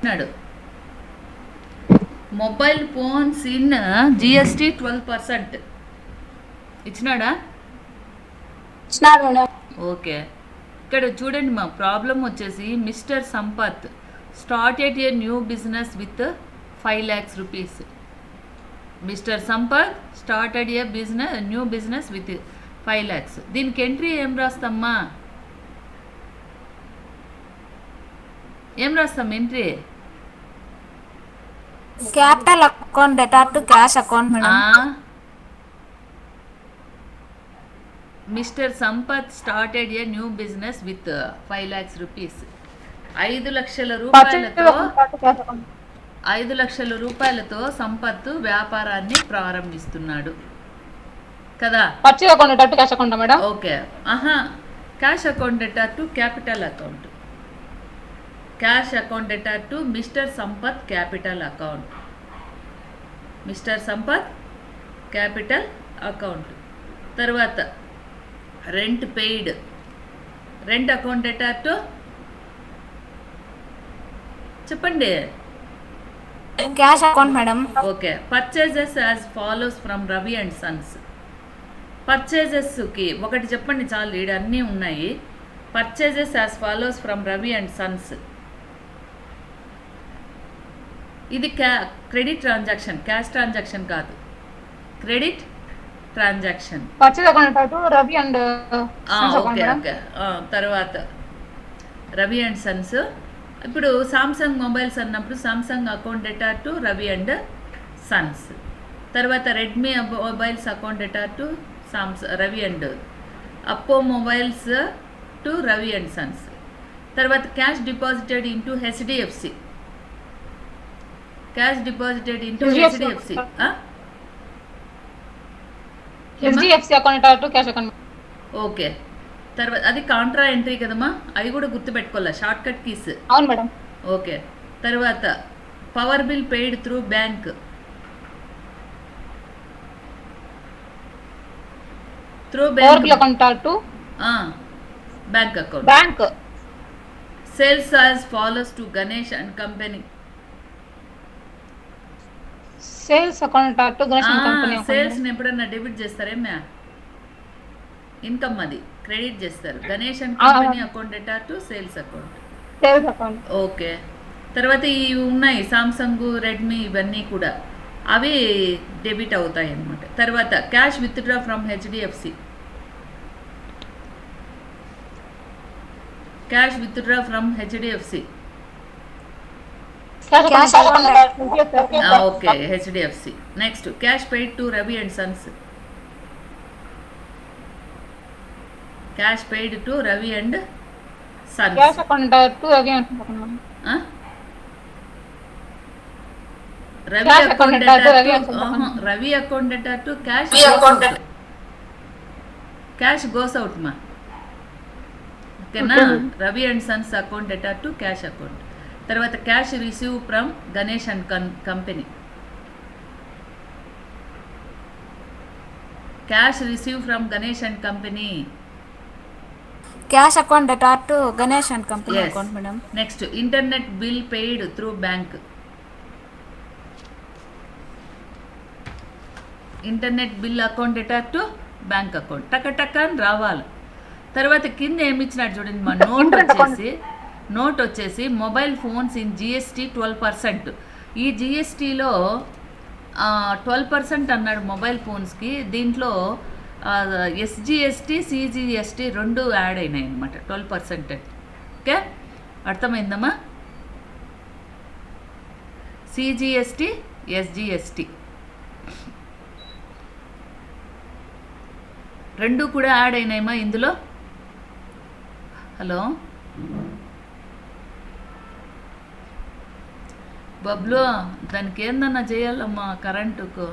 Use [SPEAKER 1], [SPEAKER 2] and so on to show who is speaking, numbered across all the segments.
[SPEAKER 1] ఇచ్చినాడు. Mobile phones in GST 12% ఇచ్చినాడా? Okay. ఇక్కడ చూడండి మా ప్రాబ్లం వచ్చేసి mister Sampath started a new business with 5 lakhs rupees. Mister Sampath started a new business with 5 lakhs. దీనికి ఎంట్రీ ఏం రాస్తామ్మా? ఏం రాస్తాం entry?
[SPEAKER 2] Capital account debtor to cash account madam.
[SPEAKER 1] Mister Sampath started a new business with 5 lakhs rupees. 5 లక్షల రూపాయలతో సంపత్ వ్యాపారాన్ని ప్రారంభిస్తున్నాడు కదా. Okay. Cash account debtor to capital account. Cash account debtor to mister Sampath capital account. Mister Sampath capital account. తర్వాత rent paid. Rent account debtor to చెప్పండి.
[SPEAKER 2] Cash account madam.
[SPEAKER 1] Okay. Purchases as follows from Ravi and sons. పర్చేజెస్కి ఒకటి చెప్పండి చాలు, ఈడ అన్నీ ఉన్నాయి. Purchases as follows from Ravi and sons. ఇది క్రెడిట్ ట్రాన్సాక్షన్, క్యాష్ ట్రాన్సాక్షన్ కాదు, credit transaction.
[SPEAKER 2] Ravi and
[SPEAKER 1] okay okay. తర్వాత రవి అండ్ సన్స్. ఇప్పుడు సామ్సంగ్ మొబైల్స్ అన్నప్పుడు Samsung account debtor to Ravi and sons. తర్వాత Redmi mobiles account debtor to Ravi and Oppo mobiles to Ravi and sons. తర్వాత cash deposited into HDFC. Cash deposited into HDFC.
[SPEAKER 2] Account to cash account.
[SPEAKER 1] Okay. తర్వాత అది contra entry కదమ్మా, అవి కూడా గుర్తుపెట్టుకోవాలా, short cut keys.
[SPEAKER 2] అవును madam.
[SPEAKER 1] Okay. తర్వాత power bill paid through bank. Through bank
[SPEAKER 2] account to
[SPEAKER 1] bank account.
[SPEAKER 2] Bank.
[SPEAKER 1] Sales as follows to Ganesh and company.
[SPEAKER 2] Sales account to Ganesh and company.
[SPEAKER 1] Sales ని ఎప్పుడన్నా debit చేస్తారేమే? Income అది credit చేస్తారు. Ganesh and company account debtor to sales account. Okay. తర్వాత ఇవి ఉన్నాయి Samsung, Redmi, ఇవన్నీ కూడా అవి డెబిట్ అవుతాయి అన్నమాట. తర్వాత cash withdraw from HDFC. Cash withdraw from HDFC. Okay, HDFC. Next cash paid to Ravi and sons. Cash paid to Ravi and sons.
[SPEAKER 2] Cash account to Ravi and
[SPEAKER 1] Ravi account debtor to cash. Cash goes out మా. ఓకేనా? Ravi and sons account debtor to cash account. తర్వాత cash receive from Ganesh and company. Cash receive from Ganesh and company.
[SPEAKER 2] Cash account debtor to Ganesh and company account madam.
[SPEAKER 1] Next internet bill paid through bank. Internet bill account debtor to bank account. టక అని రావాలి. తర్వాత కింద ఏమి ఇచ్చినాడు చూడండి మా note వచ్చేసి మొబైల్ ఫోన్స్ ఇన్ జిఎస్టీ 12%. ఈ జిఎస్టీలో 12% అన్నాడు మొబైల్ ఫోన్స్కి. దీంట్లో ఎస్జిఎస్టీ, సిజిఎస్టీ రెండు యాడ్ అయినాయి అనమాట 12%. ఓకే, అర్థమైందమ్మా? సిజిఎస్టీ, ఎస్జిఎస్టీ రెండు కూడా యాడ్ అయినాయమ్మా ఇందులో. హలో బబ్లు, దానికి ఏందన్నా చేయాలమ్మా కరెంటుకు.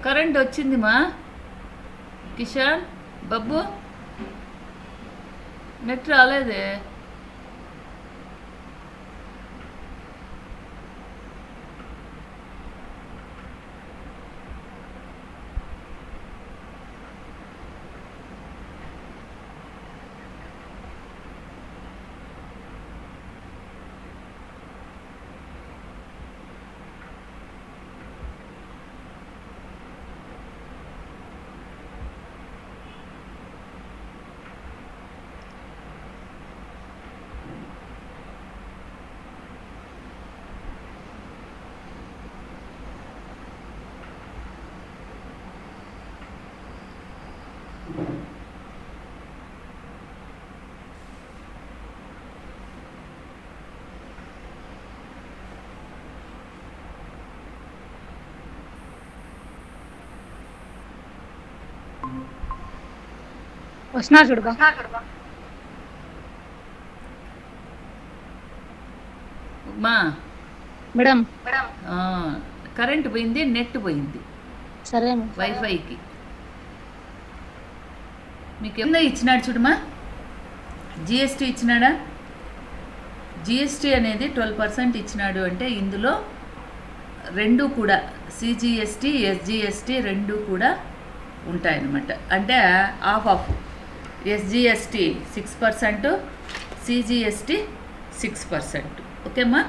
[SPEAKER 1] కరెంట్ వచ్చింది మా కిషాన్, బబ్బు నెట్ రాలేదే.
[SPEAKER 3] వస్తున్నా చూడబా.
[SPEAKER 1] మా
[SPEAKER 3] మేడం
[SPEAKER 1] కరెంట్ పోయింది, నెట్ పోయింది
[SPEAKER 3] సరే
[SPEAKER 1] వైఫైకి. మీకు ఏమన్నా ఇచ్చినాడు చూడమా, జిఎస్టీ ఇచ్చినాడా? జిఎస్టీ అనేది 12% ఇచ్చినాడు అంటే ఇందులో రెండు కూడా సిజిఎస్టీ ఎస్జిఎస్టీ రెండు కూడా ఉంటాయన్నమాట. అంటే ఆఫ్ ఎస్జిఎస్టీ 6%, సిజిఎస్టీ 6%. ఓకేమ్మా,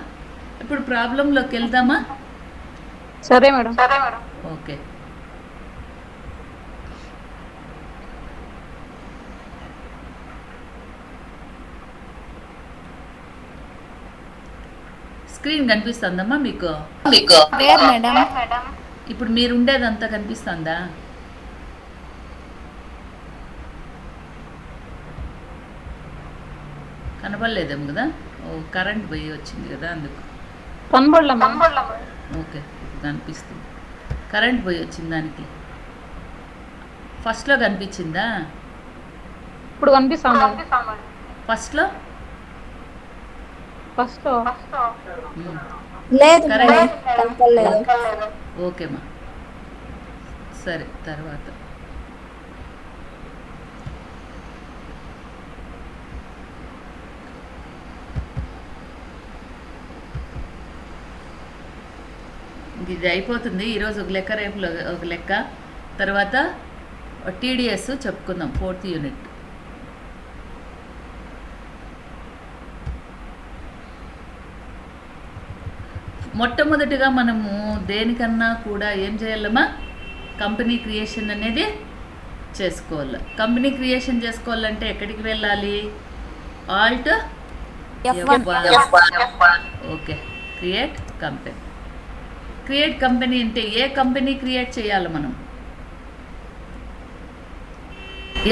[SPEAKER 1] ఇప్పుడు ప్రాబ్లంలోకి వెళ్దామా?
[SPEAKER 3] సరే మేడం.
[SPEAKER 1] ఓకే. స్క్రీన్ కనిపిస్తుందమ్మా మీకు?
[SPEAKER 2] లేదు మేడం.
[SPEAKER 1] ఇప్పుడు మీరు ఉండేదంతా కనిపిస్తుందా? కనబడలేదేమో కదా. ఓ కరెంట్ పోయి వచ్చింది కదా అందుకు. ఓకే, ఇప్పుడు కనిపిస్తుంది. కరెంట్ పోయి వచ్చింది దానికి. ఫస్ట్లో కనిపించిందా?
[SPEAKER 3] ఇప్పుడు కనిపిస్తాను.
[SPEAKER 1] ఫస్ట్లో
[SPEAKER 2] లేదు
[SPEAKER 1] కరెంట్.
[SPEAKER 2] మేడం, కనపడలేదు.
[SPEAKER 1] ఓకేమ్మా, సరే. తర్వాత ఇది అయిపోతుంది ఈరోజు ఒక లెక్క, రేపు ఒక లెక్క, తర్వాత టీడీఎస్ చెప్పుకుందాం 4th యూనిట్. మొట్టమొదటిగా మనము దేనికన్నా కూడా ఏం చేయాలమ్మా? కంపెనీ క్రియేషన్ అనేది చేసుకోవాలి. కంపెనీ క్రియేషన్ చేసుకోవాలంటే ఎక్కడికి వెళ్ళాలి? Alt F1. Okay, create company. Create company అంటే ఏ కంపెనీ క్రియేట్ చేయాలి మనం?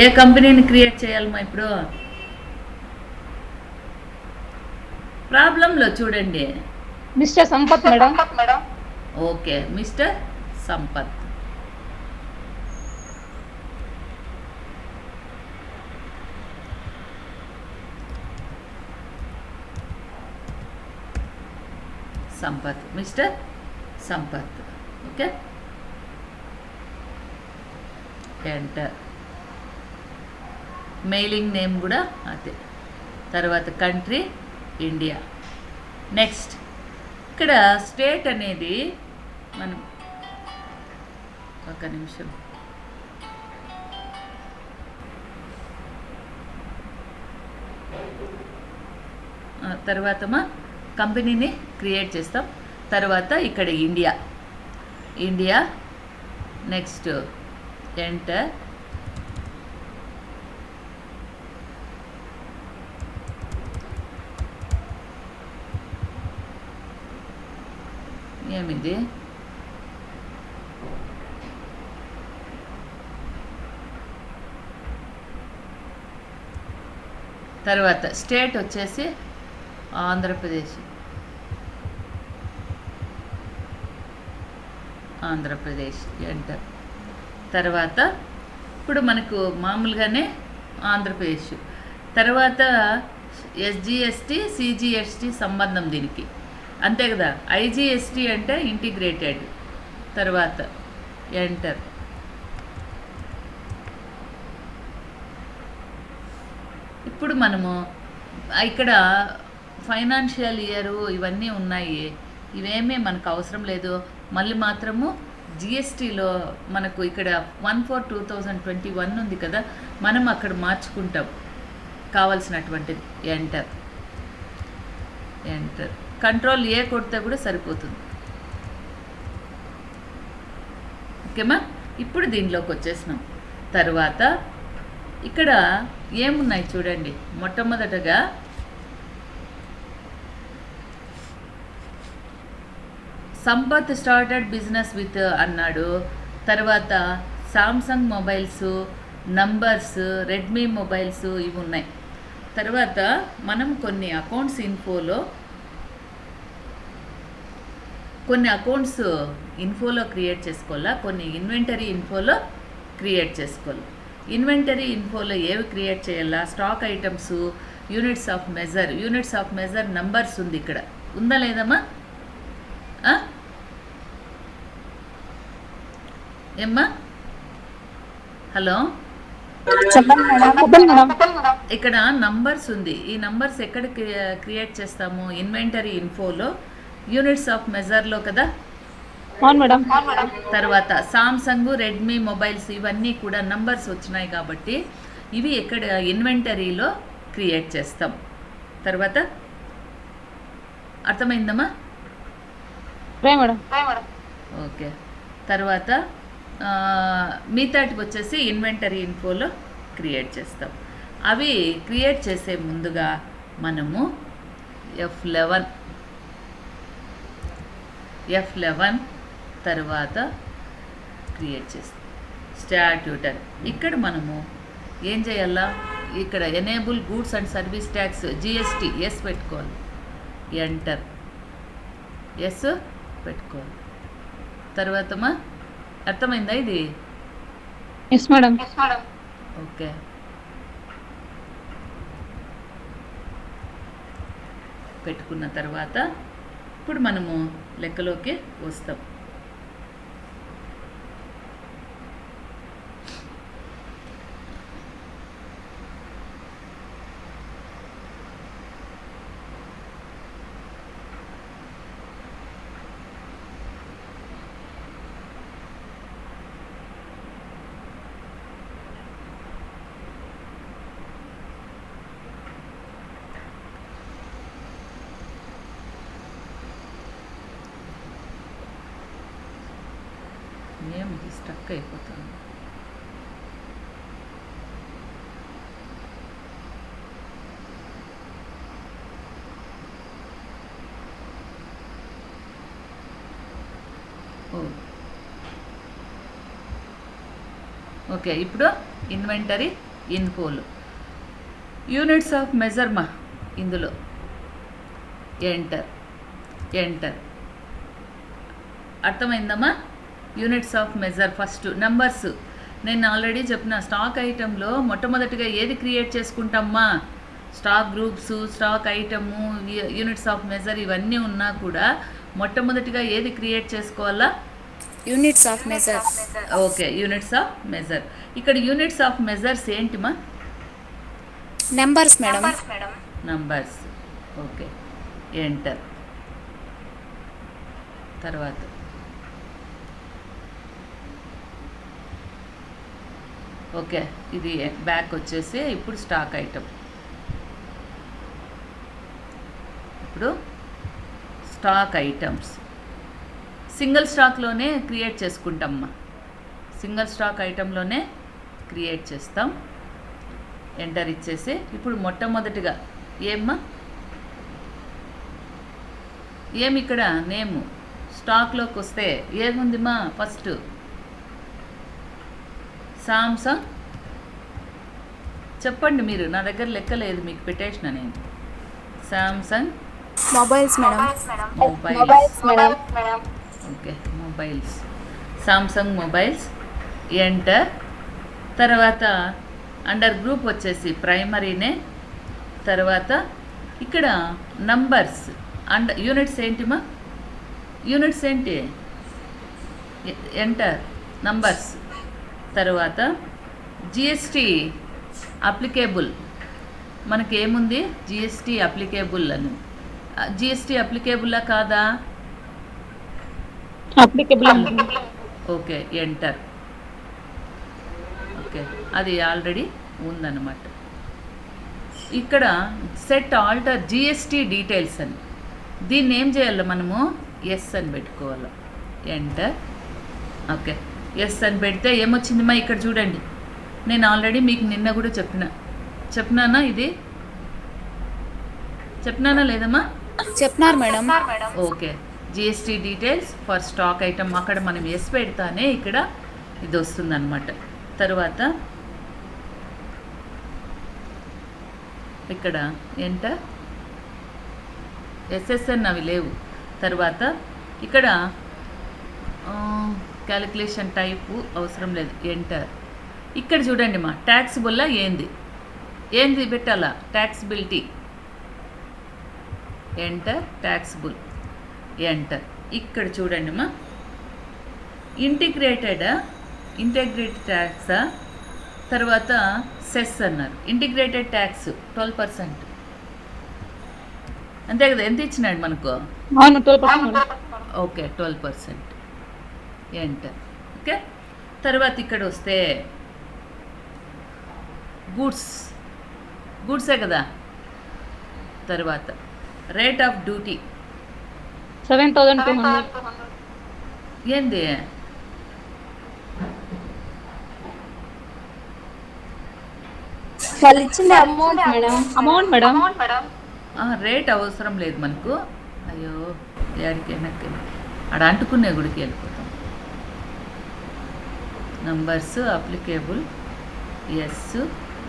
[SPEAKER 1] ఏ కంపెనీని క్రియేట్ చేయాలమ్మా? ఇప్పుడు ప్రాబ్లంలో చూడండి,
[SPEAKER 3] mister Sampath madam.
[SPEAKER 1] Okay, mister Sampath. Sampath, mister Sampath. Okay, enter. Mailing name కూడా అదే. తర్వాత కంట్రీ ఇండియా. నెక్స్ట్ ఇక్కడ స్టేట్ అనేది మనం ఒక నిమిషం తర్వాత మా కంపెనీని క్రియేట్ చేస్తాం. తర్వాత ఇక్కడ ఇండియా. Next enter. ఏమిది? తర్వాత స్టేట్ వచ్చేసి ఆంధ్రప్రదేశ్. ఎంటర్. తర్వాత ఇప్పుడు మనకు మామూలుగానే ఆంధ్రప్రదేశ్. తర్వాత ఎస్జిఎస్టీ సిజిఎస్టీ సంబంధం దీనికి, అంతే కదా. ఐజిఎస్టీ అంటే ఇంటిగ్రేటెడ్. తర్వాత ఎంటర్. ఇప్పుడు మనము ఇక్కడ ఫైనాన్షియల్ ఇయరు ఇవన్నీ ఉన్నాయి, ఇవేమీ మనకు అవసరం లేదు. మళ్ళీ మాత్రము జిఎస్టీలో మనకు ఇక్కడ 1/4/2021 ఉంది కదా, మనం అక్కడ మార్చుకుంటాం కావాల్సినటువంటిది. ఎంటర్ కంట్రోల్ ఏ కొడితే కూడా సరిపోతుంది. ఓకేమా, ఇప్పుడు దీనిలోకి వచ్చేసినాం. తర్వాత ఇక్కడ ఏమున్నాయి చూడండి. మొట్టమొదటగా సంపత్ స్టార్టెడ్ బిజినెస్ విత్ అన్నాడు. తర్వాత Samsung mobiles, numbers, Redmi mobiles ఇవి ఉన్నాయి. తర్వాత మనం కొన్ని అకౌంట్స్ ఇన్ఫోలో క్రియేట్ చేసుకోవాలా, కొన్ని ఇన్వెంటరీ ఇన్ఫోలో క్రియేట్ చేసుకోవాలి. ఇన్వెంటరీ ఇన్ఫోలో ఏవి క్రియేట్ చేయాలా? Stock items, units of measure numbers ఉంది. ఇక్కడ ఉందా లేదమ్మా? ఏమ్మా? హలో,
[SPEAKER 2] చెప్పండి మేడం.
[SPEAKER 1] ఇక్కడ నంబర్స్ ఉంది. ఈ నంబర్స్ ఎక్కడ క్రియేట్ చేస్తాము? ఇన్వెంటరీ ఇన్ఫోలో, యూనిట్స్ ఆఫ్ మెజర్లో కదా.
[SPEAKER 3] అవును మేడం.
[SPEAKER 1] తర్వాత సామ్సంగ్, రెడ్మీ మొబైల్స్ ఇవన్నీ కూడా నంబర్స్ వచ్చినాయి కాబట్టి ఇవి ఎక్కడ ఇన్వెంటరీలో క్రియేట్ చేస్తాం. తర్వాత అర్థమైందమ్మా?
[SPEAKER 3] మేడం.
[SPEAKER 1] ఓకే. తర్వాత మిగతాటికి వచ్చేసి ఇన్వెంటరీ ఇన్ఫోలో క్రియేట్ చేస్తాం. అవి క్రియేట్ చేసే ముందుగా మనము F11 తర్వాత క్రియేట్ చేస్తాం. స్టాట్యూటర్. ఇక్కడ మనము ఏం చేయాలా? ఇక్కడ enable goods and service tax GST yes పెట్టుకోవాలి. ఎంటర్ ఎస్ పెట్టుకోవాలి. తర్వాతమా అర్థమైందా ఇది?
[SPEAKER 3] Yes madam.
[SPEAKER 1] ఓకే. పెట్టుకున్న తర్వాత ఇప్పుడు మనము లెక్కలోకి వస్తాం. ఏమిటి స్టక్ అయిపోతుంది? ఓకే. ఇప్పుడు ఇన్వెంటరీ ఇన్ఫోలు యూనిట్స్ ఆఫ్ మెజర్మా ఇందులో ఎంటర్. అర్థమైందమ్మా? Units of measure first numbers. నేను ఆల్రెడీ చెప్పిన స్టాక్ ఐటెంలో మొట్టమొదటిగా ఏది క్రియేట్ చేసుకుంటామ్మా? Stock groups, stock item, units of measure ఇవన్నీ ఉన్నా కూడా మొట్టమొదటిగా ఏది క్రియేట్ చేసుకోవాలా?
[SPEAKER 2] Units of measure.
[SPEAKER 1] Okay, units of measure. ఇక్కడ యూనిట్స్ ఆఫ్ మెజర్స్ ఏంటిమా?
[SPEAKER 2] Numbers madam.
[SPEAKER 1] Numbers. Okay, enter. తర్వాత ఓకే, ఇది బ్యాక్ వచ్చేసి ఇప్పుడు స్టాక్ ఐటమ్. ఇప్పుడు stock items single స్టాక్లోనే create చేసుకుంటామ్మా. Single stock ఐటెంలోనే create చేస్తాం. ఎంటర్ ఇచ్చేసి ఇప్పుడు మొట్టమొదటిగా ఏమి ఇక్కడ నేము స్టాక్లోకి వస్తే ఏముందిమా? First Samsung. చెప్పండి మీరు, నా దగ్గర లెక్క లేదు, మీకు పెట్టేసిన నేను. Samsung
[SPEAKER 2] mobiles madam.
[SPEAKER 1] Mobiles. Okay, mobiles. Samsung mobiles. Enter. తర్వాత అండర్ గ్రూప్ వచ్చేసి ప్రైమరీనే. తర్వాత ఇక్కడ నంబర్స్ అండ్ యూనిట్స్ ఏంటిమా? యూనిట్స్ ఏంటి? Enter numbers. తర్వాత జిఎస్టీ అప్లికేబుల్ మనకేముంది జిఎస్టీ అప్లికేబుల్ అని. జిఎస్టీ అప్లికేబుల్లా కాదా?
[SPEAKER 3] అప్లికబుల్ అండి.
[SPEAKER 1] Okay, enter. ఓకే, అది ఆల్రెడీ ఉందన్నమాట. ఇక్కడ సెట్ ఆల్టర్ జిఎస్టీ డీటెయిల్స్ అని, దీన్ని ఏం చేయాలి మనము? ఎస్ అని పెట్టుకోవాలి. ఎంటర్. ఓకే, ఎస్ అని పెడితే ఏమొచ్చిందిమా ఇక్కడ చూడండి. నేను ఆల్రెడీ మీకు నిన్న కూడా చెప్పినానా? ఇది చెప్పినానా లేదమ్మా?
[SPEAKER 2] చెప్పినారు madam.
[SPEAKER 1] Okay, GST details for stock item, అక్కడ మనం ఎస్ పెడతానే ఇక్కడ ఇది వస్తుందన్నమాట. తర్వాత ఇక్కడ ఎంటర్. ఎస్ఎస్ఎన్ అవి లేవు. తర్వాత ఇక్కడ క్యాలిక్యులేషన్ టైపు అవసరం లేదు. ఎంటర్. ఇక్కడ చూడండి మా ట్యాక్సిబుల్లా ఏంది పెట్టాలా? ట్యాక్సిబిలిటీ. ఎంటర్. ట్యాక్సిబుల్. ఎంటర్. ఇక్కడ చూడండి మా ఇంటిగ్రేటెడ్ ట్యాక్సా, తర్వాత సెస్ అన్నారు. Integrated tax 12%. అంతే కదా? ఎంత ఇచ్చినాడు మనకు?
[SPEAKER 3] అవును 12% మేడం.
[SPEAKER 1] ఓకే, 12%. ఎంటర్. ఓకే, తర్వాత ఇక్కడ వస్తే గూడ్సే కదా. తర్వాత రేట్ ఆఫ్ డ్యూటీ
[SPEAKER 3] 7,200.
[SPEAKER 1] ఏంది?
[SPEAKER 2] వాళ్ళు ఇచ్చింది amount madam.
[SPEAKER 3] Amount madam.
[SPEAKER 1] Rate అవసరం లేదు మనకు. అయ్యో, యాడికి వెనక్కి ఆడ అంటుకునే గుడికి వెళ్ళిపోతాం. Numbers applicable, yes,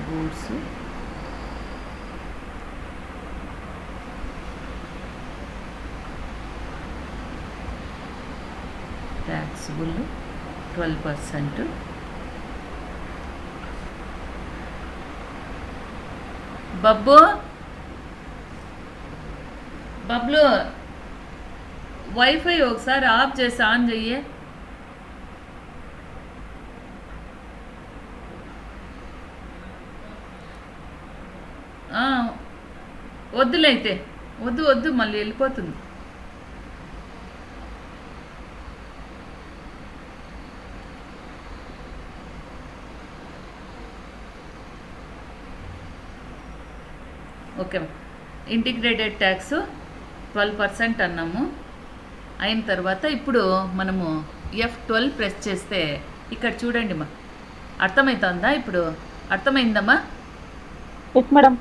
[SPEAKER 1] goods, taxable 12%. Bablu wifi ఒకసారి ఆఫ్ చేసి ఆన్ చెయ్యే. వద్దులే అయితే, వద్దు మళ్ళీ వెళ్ళిపోతుంది. ఓకే, ఇంటిగ్రేటెడ్ ట్యాక్స్ 12% అన్నాము. అయిన తర్వాత ఇప్పుడు మనము F12 ప్రెస్ చేస్తే ఇక్కడ చూడండి మా, అర్థమవుతుందా? ఇప్పుడు అర్థమైందమ్మా?
[SPEAKER 3] Yes madam.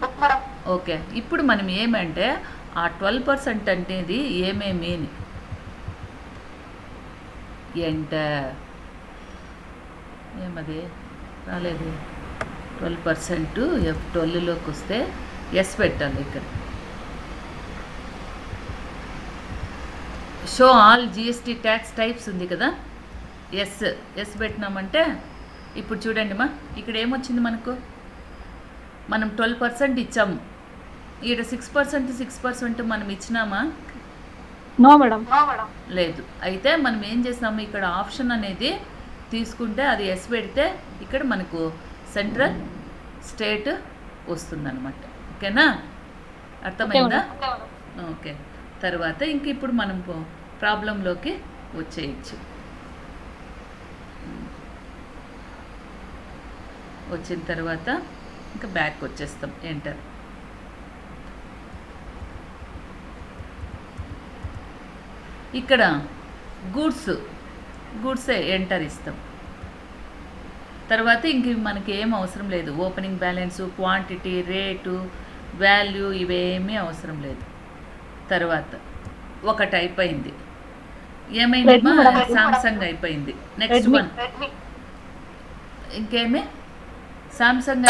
[SPEAKER 1] ఓకే, ఇప్పుడు మనం ఏమంటే ఆ 12% అనేది ఏమేమి ఎంటర్. ఏమది రాలేదు. 12% F12లోకి వస్తే ఎస్ పెట్టాలి. ఇక్కడ show all GST tax types ఉంది కదా. ఎస్ పెట్టినామంటే ఇప్పుడు చూడండి మా, ఇక్కడ ఏమొచ్చింది మనకు? మనం 12% ఇచ్చాము. ఇక్కడ 6% మనం ఇచ్చినామా?
[SPEAKER 3] No madam.
[SPEAKER 1] లేదు. అయితే మనం ఏం చేస్తాము, ఇక్కడ ఆప్షన్ అనేది తీసుకుంటే అది ఎస్ పెడితే ఇక్కడ మనకు సెంట్రల్ స్టేట్ వస్తుందన్నమాట. ఓకేనా? అర్థమైందా? ఓకే, తర్వాత ఇంక ఇప్పుడు మనం ప్రాబ్లంలోకి వచ్చేయచ్చు. వచ్చిన తర్వాత ఇంకా బ్యాక్ వచ్చేస్తాం. ఎంటర్. ఇక్కడ గూడ్సే ఎంటర్ ఇస్తాం. తర్వాత ఇంక మనకి ఏం అవసరం లేదు. Opening balance, quantity, rate, value ఇవేమీ అవసరం లేదు. తర్వాత ఒకటి అయిపోయింది. ఏమైందమ్మా? సామ్సంగ్ అయిపోయింది. నెక్స్ట్ వన్ ఇంకేమి? సామ్సంగ్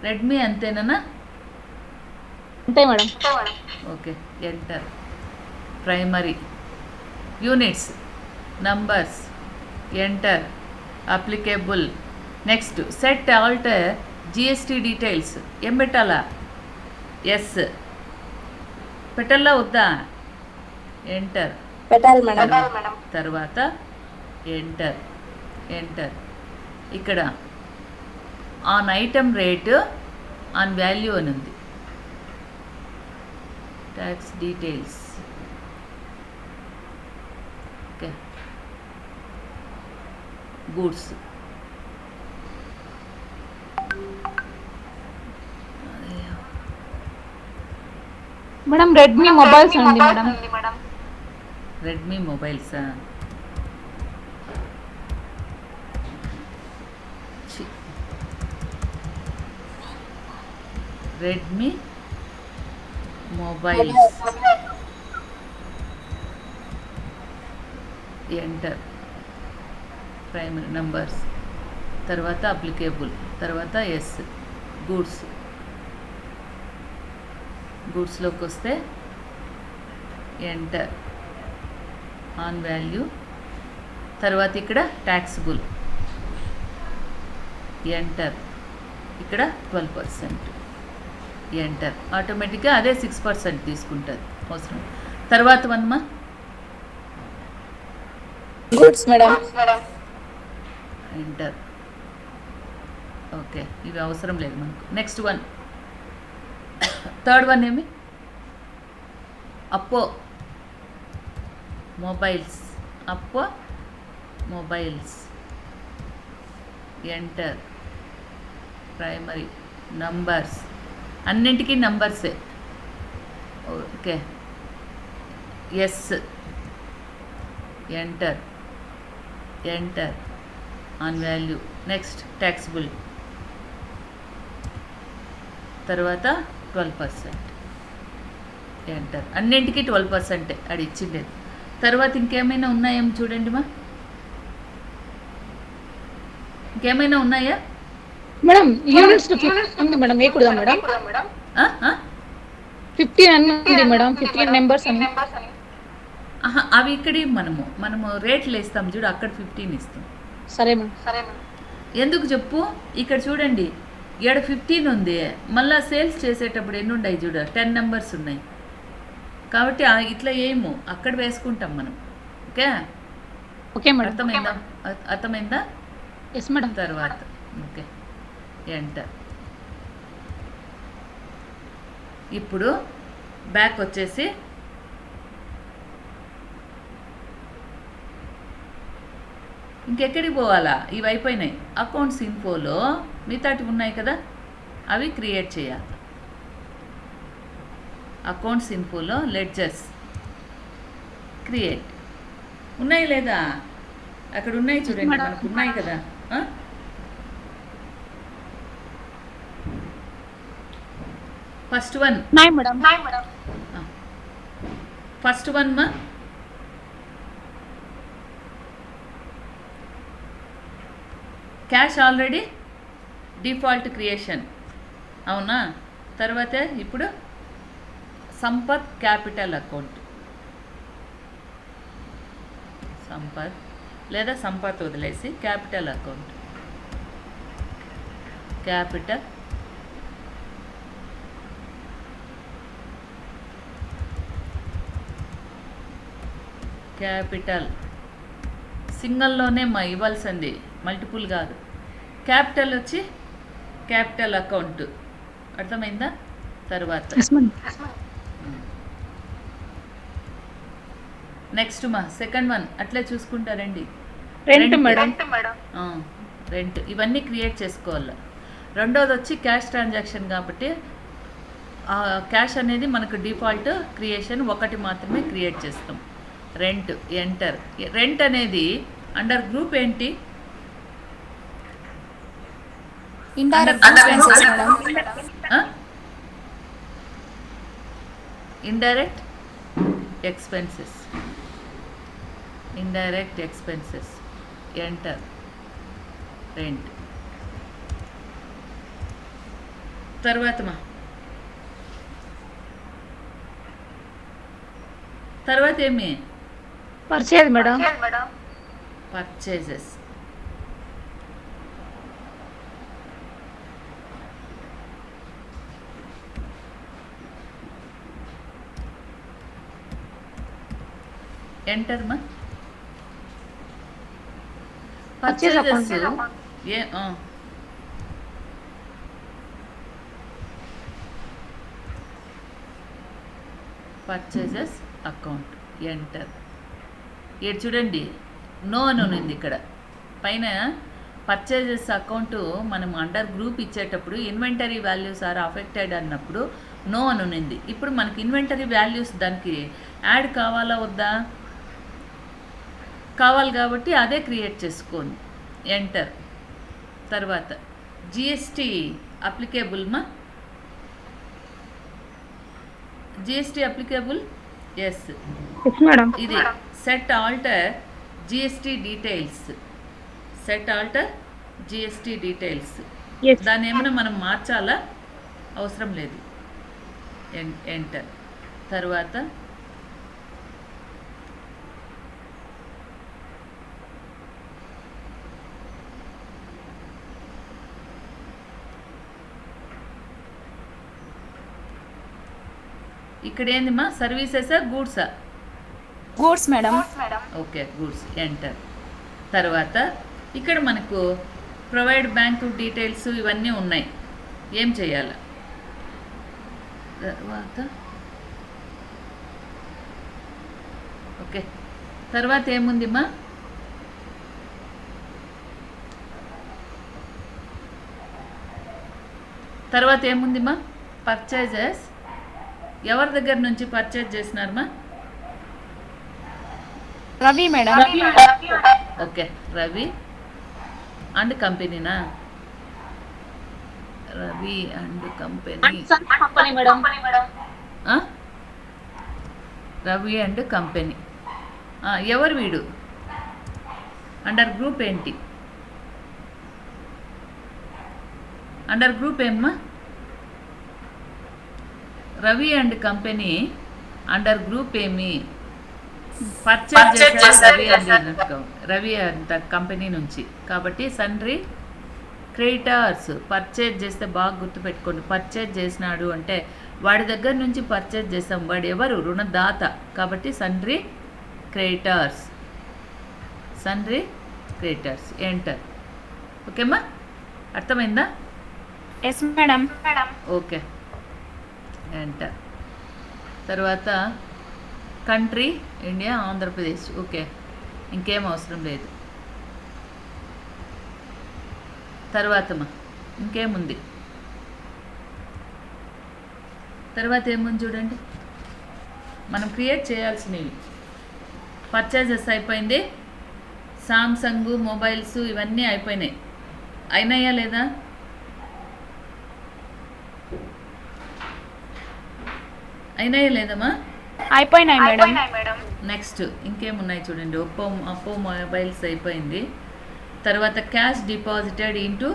[SPEAKER 1] రెడ్మీ అంతేనా?
[SPEAKER 3] అంతే madam.
[SPEAKER 1] Okay, enter. Primary units, numbers, enter. Applicable. Next set alter GST details. ఏం పెట్టాలా? ఎస్ పెట్టాలా వద్దా? ఎంటర్
[SPEAKER 2] పెట్టాలి మేడం.
[SPEAKER 1] తర్వాత ఎంటర్ ఎంటర్. ఇక్కడ on item rate on value అని ఉంది. Tax details. Okay, goods.
[SPEAKER 3] Madam Redmi mobiles ఉంది మేడం.
[SPEAKER 1] రెడ్మీ మొబైల్సా? Redmi mobiles. Enter. Primary numbers, తర్వాత అప్లికేబుల్, తర్వాత ఎస్. గూడ్స్. గూడ్స్లోకి వస్తే ఎంటర్. ఆన్ వాల్యూ, తర్వాత ఇక్కడ ట్యాక్సిబుల్. ఎంటర్. ఇక్కడ 12%. ఎంటర్. ఆటోమేటిక్గా అదే 6% తీసుకుంటుంది అవసరం. తర్వాత వన్మా
[SPEAKER 2] గూడ్స్ మేడం.
[SPEAKER 1] ఎంటర్. ఓకే, ఇవి అవసరం లేదు మనకు. నెక్స్ట్ వన్, థర్డ్ వన్ ఏమి? అప్పో మొబైల్స్. అప్పో మొబైల్స్. ఎంటర్. ప్రైమరీ నంబర్స్, అన్నింటికీ నంబర్సే. Okay, yes. Enter enter. On value. Next taxable, తర్వాత 12%. ఎంటర్. అన్నింటికీ 12% అది ఇచ్చిండేది. తర్వాత ఇంకేమైనా ఉన్నాయేమో చూడండి మా. ఇంకేమైనా ఉన్నాయా
[SPEAKER 3] మేడం? యూనిట్స్ ఉంది మేడం. ఏ కూడా మేడం 15 అని ఉంది మేడం. 15 నెంబర్స్ అని.
[SPEAKER 1] అవి ఇక్కడ మనము రేట్లు వేస్తాం చూడు, అక్కడ 15 ఇస్తాం.
[SPEAKER 3] సరే మేడం.
[SPEAKER 1] ఎందుకు చెప్పు? ఇక్కడ చూడండి, ఇక్కడ 15 ఉంది. మళ్ళీ సేల్స్ చేసేటప్పుడు ఎన్ని ఉన్నాయి చూడ, 10 నెంబర్స్ ఉన్నాయి. కాబట్టి ఇట్లా ఏమో అక్కడ వేసుకుంటాం మనం. Okay
[SPEAKER 3] okay madam.
[SPEAKER 1] అర్థమైందా?
[SPEAKER 3] Yes madam.
[SPEAKER 1] తర్వాత ఓకే, ఎంటర్. ఇప్పుడు బ్యాక్ వచ్చేసి ఇంకెక్కడికి పోవాలా? ఇవి అయిపోయినాయి. అకౌంట్స్ ఇన్ఫోలో మిగతాటి ఉన్నాయి కదా, అవి క్రియేట్ చేయాలి. అకౌంట్స్ ఇన్ఫోలో లెడ్జర్స్ క్రియేట్ ఉన్నాయి లేదా? అక్కడ ఉన్నాయి చూడండి, మనకు ఉన్నాయి కదా. ఫస్ట్ వన్ ఫస్ట్ వన్ మా క్యాష్ ఆల్రెడీ డిఫాల్ట్ క్రియేషన్, అవునా? తర్వాత ఇప్పుడు సంపత్ క్యాపిటల్ అకౌంట్. సంపత్ లేదా సంపత్ వదిలేసి క్యాపిటల్ అకౌంట్. క్యాపిటల్ సింగల్లోనే ఇవ్వాల్సింది, మల్టిపుల్ కాదు. క్యాపిటల్ వచ్చి క్యాపిటల్ అకౌంట్. అర్థమైందా? తర్వాత నెక్స్ట్ మా సెకండ్ వన్ అట్లే చూసుకుంటారండి.
[SPEAKER 3] Rent madam.
[SPEAKER 1] రెంట్. ఇవన్నీ క్రియేట్ చేసుకోవాలి. రెండోది వచ్చి క్యాష్ ట్రాన్సాక్షన్ కాబట్టి క్యాష్ అనేది మనకు డిఫాల్ట్ క్రియేషన్, ఒకటి మాత్రమే క్రియేట్ చేస్తాం. రెంట్. ఎంటర్. రెంట్ అనేది అండర్ గ్రూప్ ఏంటి?
[SPEAKER 2] Indirect expenses madam.
[SPEAKER 1] Indirect expenses. Indirect expenses. Enter. Rent. తర్వాత ఏమి?
[SPEAKER 3] Purchase madam.
[SPEAKER 1] పర్చేజెస్. ఎంటర్ మా. పర్చేజెస్ ఏ పర్చేజెస్ అకౌంట్ ఎంటర్. ఇక్కడ చూడండి నో అని ఉంది ఇక్కడ పైన. పర్చేజెస్ అకౌంట్ మనం అండర్ గ్రూప్ ఇచ్చేటప్పుడు ఇన్వెంటరీ వాల్యూస్ ఆర్ అఫెక్టెడ్ అన్నప్పుడు నో అని ఉంది. ఇప్పుడు మనకి ఇన్వెంటరీ వాల్యూస్ దానికి యాడ్ కావాలా వద్దా? కావాలి కాబట్టి అదే క్రియేట్ చేసుకోండి. ఎంటర్. తర్వాత జిఎస్టీ అప్లికేబుల్ మా? GST applicable? ఎస్.
[SPEAKER 3] మేడం.
[SPEAKER 1] ఇది set alter GST details. Set alter GST details. దాన్ని ఏమైనా మనం మార్చాలా? అవసరం లేదు. ఎంటర్. తర్వాత ఇక్కడ ఏందిమా? సర్వీసెసా గూడ్సా?
[SPEAKER 2] Goods madam.
[SPEAKER 1] Okay goods. Enter. తర్వాత ఇక్కడ మనకు ప్రొవైడ్ బ్యాంక్ డీటెయిల్స్ ఇవన్నీ ఉన్నాయి. ఏం చేయాలి? తర్వాత ఓకే. తర్వాత ఏముందిమ్మా? తర్వాత ఏముందిమ్మా? పర్చేజెస్ ఎవరి దగ్గర నుంచి పర్చేజ్ చేసినారమ్మా?
[SPEAKER 2] Ravi madam.
[SPEAKER 1] Okay Ravi and కంపెనీనా? Ravi and company.
[SPEAKER 3] Madam.
[SPEAKER 1] Ravi and company. ఎవరు వీడు? అండర్ గ్రూప్ ఏంటి? అండర్ గ్రూప్ ఏమ్మా? Ravi and company under group ఏమి? పర్చేజ్ చేశారు రవి అంత కంపెనీ నుంచి. కాబట్టి సన్రీ క్రెడిటర్స్. పర్చేజ్ చేస్తే బాగా గుర్తుపెట్టుకోండి. పర్చేజ్ చేసినాడు అంటే వాడి దగ్గర నుంచి పర్చేజ్ చేస్తాం. వాడు ఎవరు? రుణదాత. కాబట్టి సన్రీ క్రెడిటర్స్. సన్రీ క్రెడిటర్స్. ఎంటర్. ఓకేమ్మా? అర్థమైందా?
[SPEAKER 2] Yes madam.
[SPEAKER 1] ఓకే. ఎంటర్. తర్వాత కంట్రీ ఇండియా ఆంధ్రప్రదేశ్. ఓకే ఇంకేం అవసరం లేదు. తర్వాతమ్మా ఇంకేముంది? తర్వాత ఏముంది చూడండి. మనం క్రియేట్ చేయాల్సినవి. పర్చేజెస్ అయిపోయింది. సామ్సంగ్ మొబైల్స్ ఇవన్నీ అయిపోయినాయి. అయినాయా లేదా? అయినాయా లేదమ్మా?
[SPEAKER 2] అయిపోయినాయి మేడం.
[SPEAKER 1] నెక్స్ట్ ఇంకేమున్నాయి చూడండి. ఒప్పో మొబైల్స్ అయిపోయింది. తర్వాత cash deposited into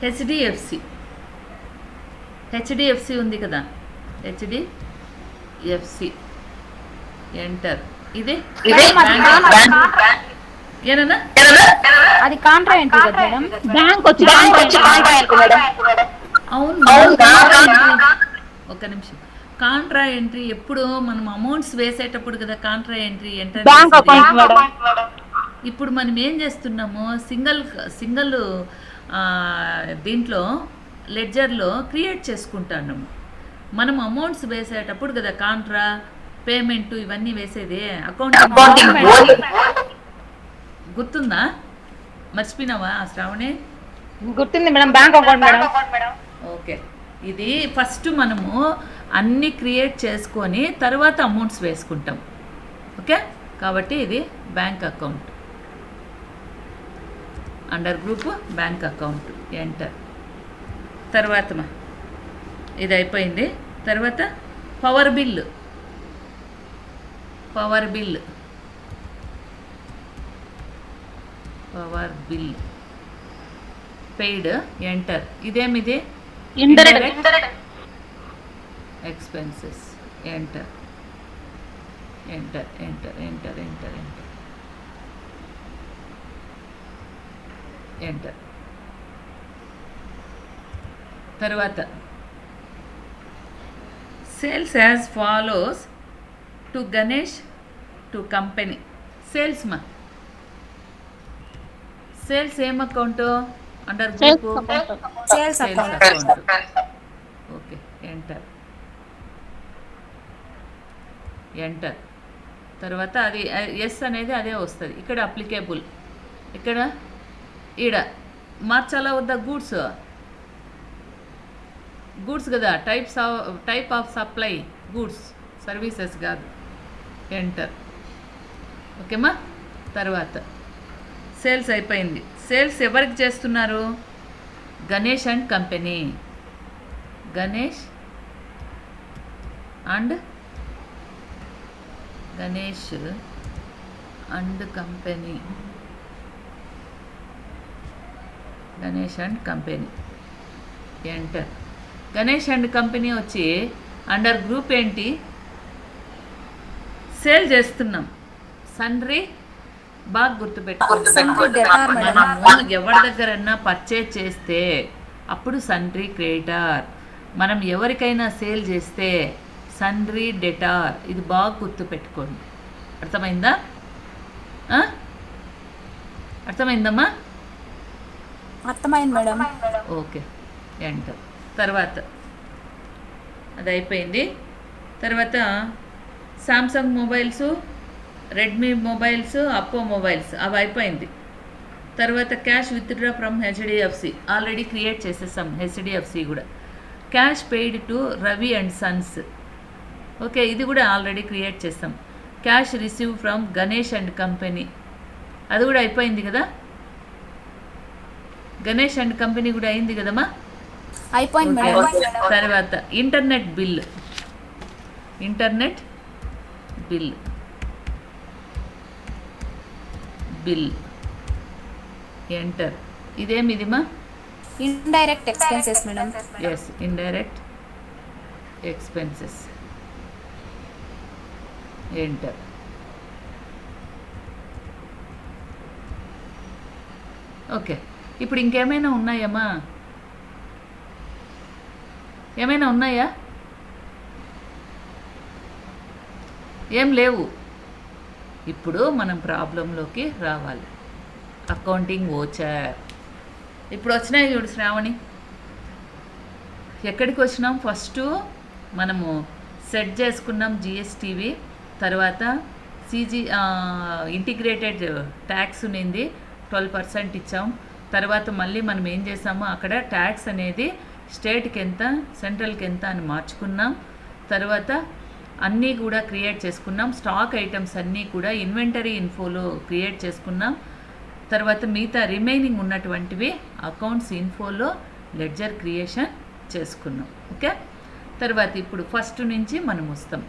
[SPEAKER 1] HDFC. HDFC ఉంది కదా, హెచ్డిఎఫ్సి. ఎంటర్. ఇది ఏనన్నా?
[SPEAKER 2] అది కాంట్రా ఎంట్రీ కదా మేడం.
[SPEAKER 3] బ్యాంక్ వచ్చి
[SPEAKER 1] అవును. ఒక్క నిమిషం. కాంట్రా ఎంట్రీ ఎప్పుడు మనం అమౌంట్స్ వేసేటప్పుడు కదా కాంట్రా ఎంట్రీ ఎంటర్. ఇప్పుడు మనం ఏం చేస్తున్నాము? సింగిల్ దీంట్లో లెడ్జర్లో క్రియేట్ చేసుకుంటున్నాము. మనం అమౌంట్స్ వేసేటప్పుడు కదా కాంట్రా పేమెంట్ ఇవన్నీ వేసేది. అకౌంటింగ్ గుర్తుందా? మర్చిపోయినావా శ్రావణి?
[SPEAKER 3] గుర్తుంది madam. Bank account madam.
[SPEAKER 1] Okay. ఇది ఫస్ట్ మనము అన్నీ క్రియేట్ చేసుకొని తర్వాత అమౌంట్స్ వేసుకుంటాం. ఓకే కాబట్టి ఇది bank account. Under group bank account. Enter. తర్వాత ఇది అయిపోయింది. తర్వాత power bill. Power bill paid. Enter. ఇదేమిది? Indirect expenses. Enter. Enter. Enter. Enter. Enter. Enter. Enter. తర్వాత sales as follows to Ganesh to company. Sales sales ఏం account under
[SPEAKER 3] sales
[SPEAKER 1] group
[SPEAKER 3] account.
[SPEAKER 2] Sales
[SPEAKER 1] sales
[SPEAKER 2] account.
[SPEAKER 1] Account. Okay, enter. Enter తర్వాత అది yes అనేది అదే వస్తుంది. ఇక్కడ applicable, ఇక్కడ ఈడ మార్చాలా వద్దా? గూడ్స్ కదా, type of supply goods, services కాదు. ఎంటర్. ఓకేమా. తర్వాత సేల్స్ అయిపోయింది. సేల్స్ ఎవరికి చేస్తున్నారు? Ganesh and company. Ganesh and company. Ganesh and company. Enter. Ganesh and company వచ్చి అండర్ గ్రూప్ ఏంటి? సేల్ చేస్తున్నాం. సన్రీ బాగా గుర్తుపెట్టుకోండి.
[SPEAKER 2] సన్రీ డెటార్ మేడం.
[SPEAKER 1] మనము ఎవరి దగ్గరన్నా పర్చేజ్ చేస్తే అప్పుడు సన్రీ క్రెడిటార్. మనం ఎవరికైనా సేల్ చేస్తే సన్రీ డెటార్. ఇది బాగా గుర్తుపెట్టుకోండి. అర్థమైందా? అర్థమైందమ్మా?
[SPEAKER 2] అర్థమైంది మేడం.
[SPEAKER 1] Okay, enter. తర్వాత అది అయిపోయింది. తర్వాత సామ్సంగ్ మొబైల్స్, రెడ్మీ మొబైల్స్, అప్పో మొబైల్స్ అవి అయిపోయింది. తర్వాత cash withdraw from HDFC already create చేసేసాం. హెచ్డిఎఫ్సి కూడా cash paid to Ravi and Sons. Okay, ఇది కూడా ఆల్రెడీ క్రియేట్ చేస్తాం. Cash receive from Ganesh and company అది కూడా అయిపోయింది కదా. గణేష్ అండ్ కంపెనీ కూడా అయింది కదమ్మా.
[SPEAKER 2] అయిపోయింది
[SPEAKER 1] ఓకే.
[SPEAKER 2] మేడం.
[SPEAKER 1] తర్వాత ఇంటర్నెట్ బిల్. ఎంటర్. ఇదేమిదిమా?
[SPEAKER 2] Indirect expenses madam.
[SPEAKER 1] Yes, indirect expenses. Enter. Okay, ఇప్పుడు ఇంకేమైనా ఉన్నాయమ్మా? ఏమైనా ఉన్నాయా? ఏం లేవు. ఇప్పుడు మనం ప్రాబ్లంలోకి రావాలి. అకౌంటింగ్ ఓచర్ ఇప్పుడు వచ్చినాయి చూడు శ్రావణి. ఎక్కడికి వచ్చినాం? ఫస్ట్ మనము సెట్ చేసుకున్నాం జిఎస్టీవి. తర్వాత ఇంటిగ్రేటెడ్ ట్యాక్స్ ఉన్నింది, 12% ఇచ్చాం. తర్వాత మళ్ళీ మనం ఏం చేసామో అక్కడ ట్యాక్స్ అనేది స్టేట్కి ఎంత, సెంట్రల్కి ఎంత అని మార్చుకున్నాం. తర్వాత అన్నీ కూడా క్రియేట్ చేసుకున్నాం. స్టాక్ ఐటమ్స్ అన్నీ కూడా ఇన్వెంటరీ ఇన్ఫోలో క్రియేట్ చేసుకున్నాం. తర్వాత మిగతా రిమైనింగ్ ఉన్నటువంటివి అకౌంట్స్ ఇన్ఫోలో లెడ్జర్ క్రియేషన్ చేసుకున్నాం. ఓకే, తర్వాత ఇప్పుడు ఫస్ట్ నుంచి మనం వస్తాం.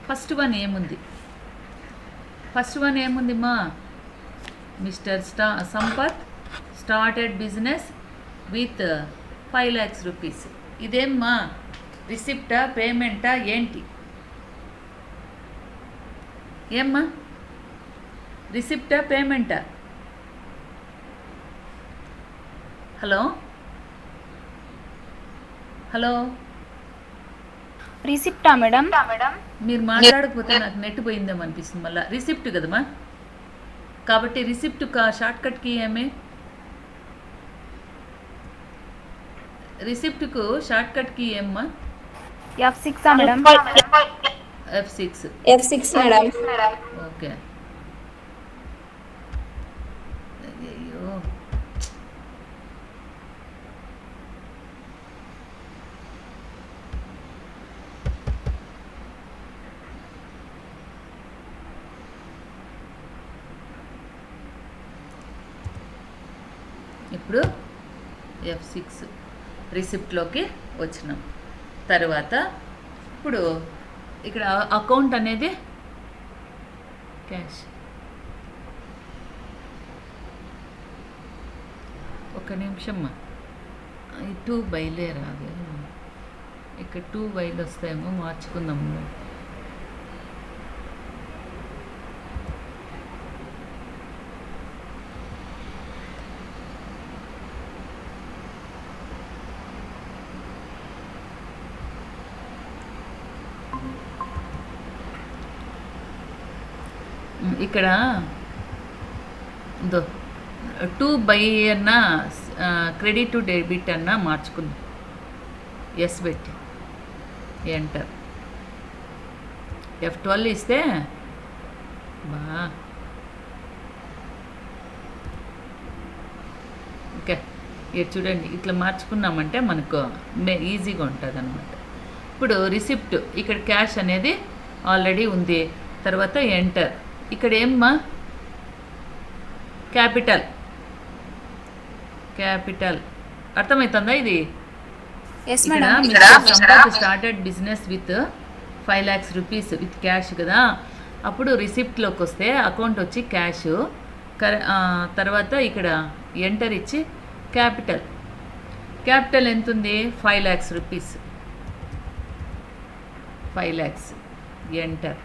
[SPEAKER 1] ఫస్ట్ వన్ ఏముందిమా? Mister Sampath started business with 5 lakhs rupees. ఇదేమ్మా? రిసిప్టా, పేమెంటా, ఏంటి? ఏమ్మా? రిసిప్టా, పేమెంటా? హలో
[SPEAKER 2] రిసిప్టా మేడం?
[SPEAKER 1] మీరు మాట్లాడకపోతే నాకు నెట్ పోయిందేమో అనిపిస్తుంది. మళ్ళీ రిసిప్ట్ కదమ్మా, కాబట్టి రిసిప్ట్ షార్ట్ కట్కి ఏమే? రిసిప్ట్కు షార్ట్ కట్కి ఏమ్మా?
[SPEAKER 2] F6 madam.
[SPEAKER 1] F6
[SPEAKER 2] madam.
[SPEAKER 1] Okay. అయ్యో, ఇప్పుడు F6 రిసిప్ట్లోకి వచ్చినాం. తర్వాత ఇప్పుడు ఇక్కడ అకౌంట్ అనేది క్యాష్. ఒక నిమిషమ్మా, 2 బైలే రాదు. ఇక్కడ 2 బైలు వస్తాయేమో, మార్చుకుందాము. ఇక్కడ టు బై అన్న క్రెడిట్ టు డెబిట్ అన్న మార్చుకుందాం. ఎస్ పెట్టి ఎంటర్. F12 ఇస్తే బా ఓకే. ఇది చూడండి, ఇట్లా మార్చుకున్నామంటే మనకు ఈజీగా ఉంటుంది అనమాట. ఇప్పుడు రిసిప్ట్, ఇక్కడ క్యాష్ అనేది ఆల్రెడీ ఉంది. తర్వాత ఎంటర్. ఇక్కడ ఏమ్మా క్యాపిటల్ అర్థమవుతుందా? ఇది
[SPEAKER 2] ఎస్
[SPEAKER 1] ఇక్కడ
[SPEAKER 2] మేడం.
[SPEAKER 1] మీరు Sampath started business with 5 lakhs rupees with cash కదా. అప్పుడు రిసిప్ట్లోకి వస్తే అకౌంట్ వచ్చి క్యాష్, తర్వాత ఇక్కడ ఎంటర్ ఇచ్చి క్యాపిటల్ ఎంత ఉంది? 5 lakhs rupees. 5 lakhs enter.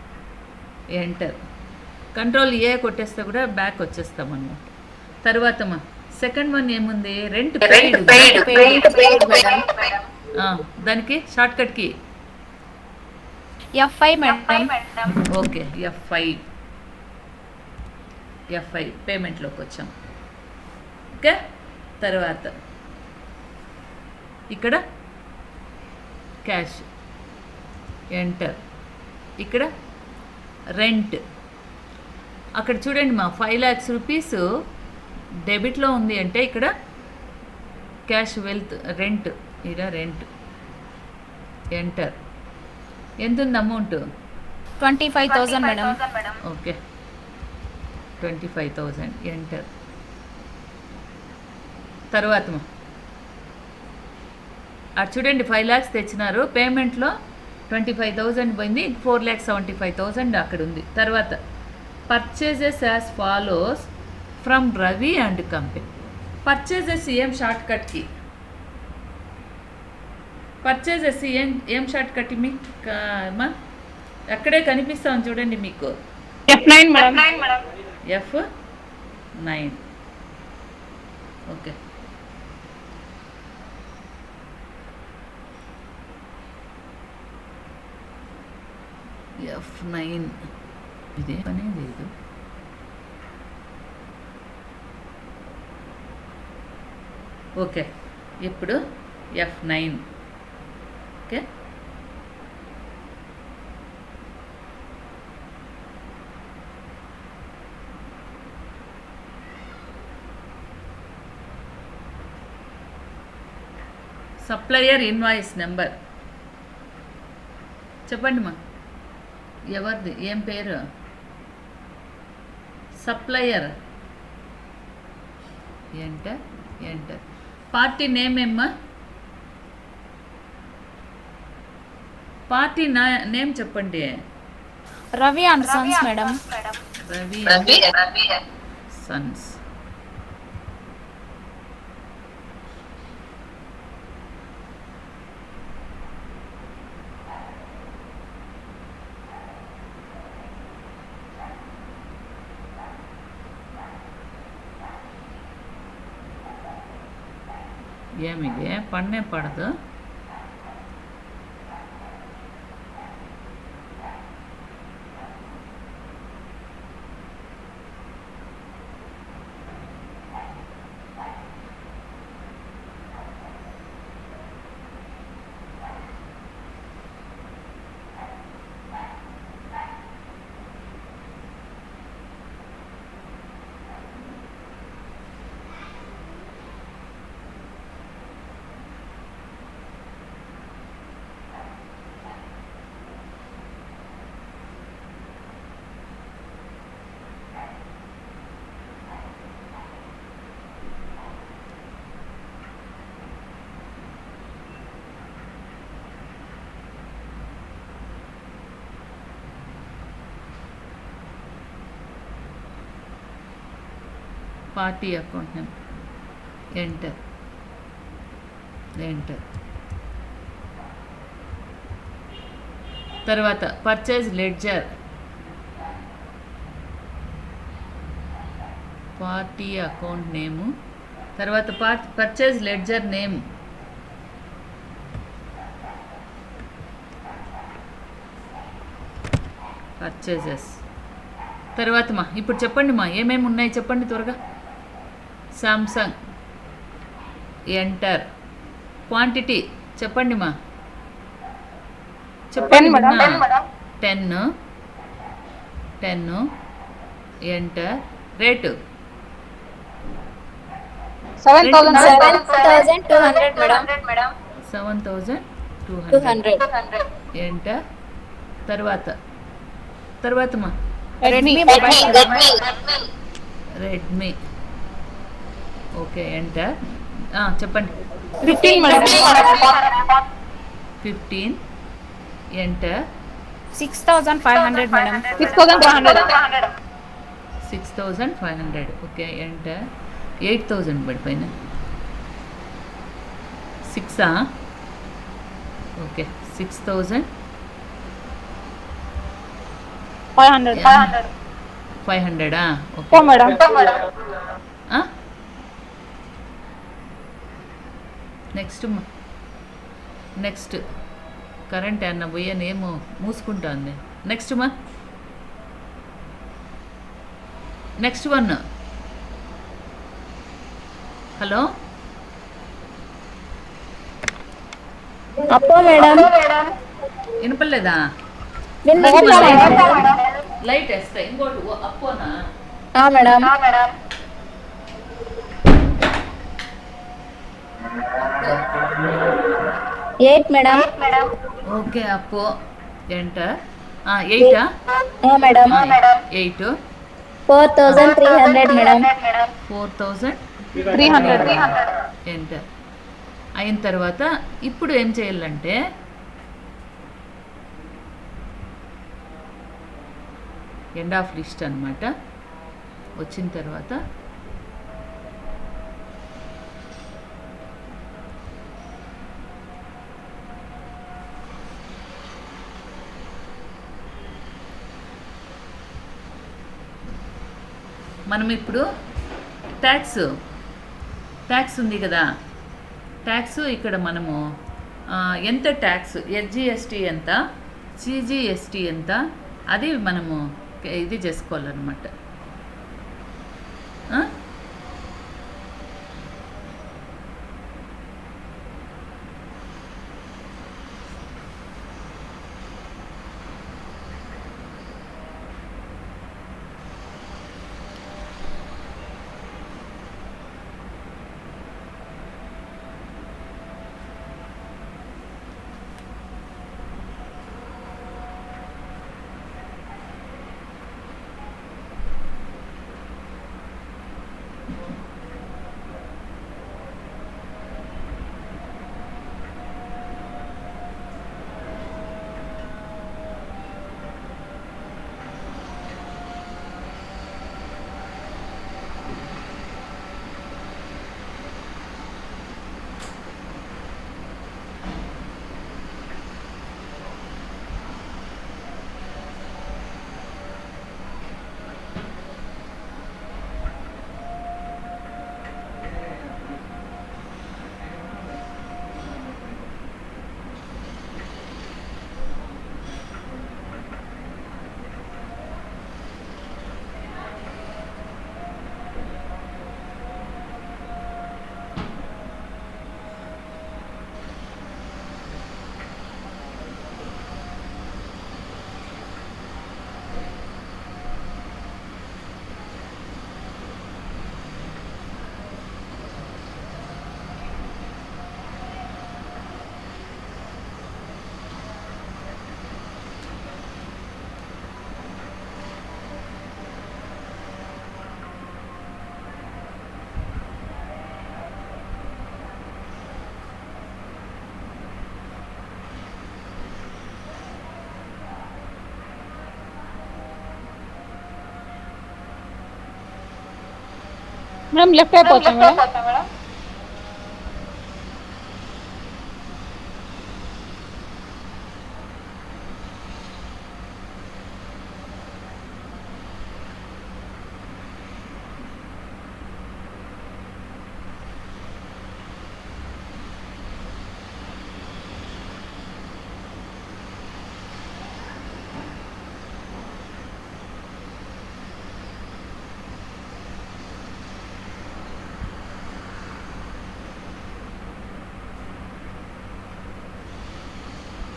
[SPEAKER 1] Control A కొట్టేస్తే కూడా బ్యాక్ వచ్చేస్తాం అన్నమాట. తర్వాత సెకండ్ వన్ ఏముంది? Rent paid. దానికి షార్ట్ కట్కి
[SPEAKER 2] F5 మేడం.
[SPEAKER 1] ఓకే, F5 పేమెంట్లోకి వచ్చాం. ఓకే. తర్వాత ఇక్కడ క్యాష్ ఎంటర్. ఇక్కడ రెంట్. అక్కడ చూడండి 5 lakhs రూపీస్ డెబిట్లో ఉంది అంటే ఇక్కడ క్యాష్ రెంట్ ఎంటర్. ఎంత ఉంది అమౌంట్?
[SPEAKER 2] 25,000 మేడం.
[SPEAKER 1] Okay, 25,000 enter. తర్వాత అది చూడండి 5 lakhs తెచ్చినారు, పేమెంట్లో 25,000 పోయింది, 4,75,000 అక్కడ ఉంది. తర్వాత purchases as follows from Ravi and company. Purchases ఏం షార్ట్ కట్కి? పర్చేజెస్ ఏం షార్ట్ కట్ అమ్మా? అక్కడే కనిపిస్తాం చూడండి మీకు.
[SPEAKER 3] F9 madam.
[SPEAKER 1] F9. Okay. F9 ఇదే పనే లేదు. ఓకే, ఇప్పుడు F9. Okay. Supplier invoice number చెప్పండి మా. ఎవరిది? ఏం పేరు? Supplier enter. పార్టీ నేమ్ ఏమ్మా? పార్టీ నేమ్ చెప్పండి.
[SPEAKER 2] Ravi and sons madam.
[SPEAKER 1] Ravi sons. ఏమిది? పన్నే పడదు. Party account number enter. తర్వాత purchase ledger, party account name. తర్వాత పర్చేజ్ లెడ్జర్ నేమ్. పర్చేజెస్. తర్వాత ఇప్పుడు చెప్పండి ఏమేమి ఉన్నాయి చెప్పండి త్వరగా. సామ్సంగ్ ఎంటర్ క్వాంటిటీ చెప్పండి మా చెప్పండి
[SPEAKER 3] 10 మేడం.
[SPEAKER 1] మా 10 ఎంటర్ రేటు
[SPEAKER 3] 7,000
[SPEAKER 2] 7,200 మేడం.
[SPEAKER 1] 7,200 ఎంటర్ తర్వాత మా
[SPEAKER 3] రెడ్మీ
[SPEAKER 1] రెడ్మీ ఓకే ఎంటర్ చెప్పండి
[SPEAKER 3] 15 madam.
[SPEAKER 1] 15 enter
[SPEAKER 2] 6,500 madam.
[SPEAKER 3] 6,500.
[SPEAKER 1] 6,500 okay enter 8,000 పడిపోయినా 6 ఓకే 6,500 500 ఓకే
[SPEAKER 3] ఓ మేడం.
[SPEAKER 1] నెక్స్ట్ కరెంట్ అన్న పోయనేమో మూసుకుంటుంది నెక్స్ట్ మా నెక్స్ట్ వన్ హలో
[SPEAKER 2] అప్పో మేడం.
[SPEAKER 1] వినపడలేదా
[SPEAKER 2] వినపడలేదు.
[SPEAKER 1] లైట్ వేస్తా ఇంకోటి అప్పోనా
[SPEAKER 2] మేడం. 8 మేడం.
[SPEAKER 1] ఓకే అప్పో ఎంటర్ 8
[SPEAKER 2] మేడం.
[SPEAKER 1] 8
[SPEAKER 2] 4,300 మేడం.
[SPEAKER 1] 4,300 ఎంటర్ అయిన తర్వాత ఇప్పుడు ఏం చేయాలంటే ఎండ్ ఆఫ్ లిస్ట్ అనమాట వచ్చిన తర్వాత మనం ఇప్పుడు ట్యాక్స్ ఉంది కదా ట్యాక్స్ ఇక్కడ మనము ఎంత ట్యాక్స్ ఎస్జిఎస్టీ ఎంత సిజిఎస్టీ ఎంత అది మనము ఇది చేసుకోవాలన్నమాట
[SPEAKER 3] మేడం లెఫ్ట్ అయిపోతాం మేడం.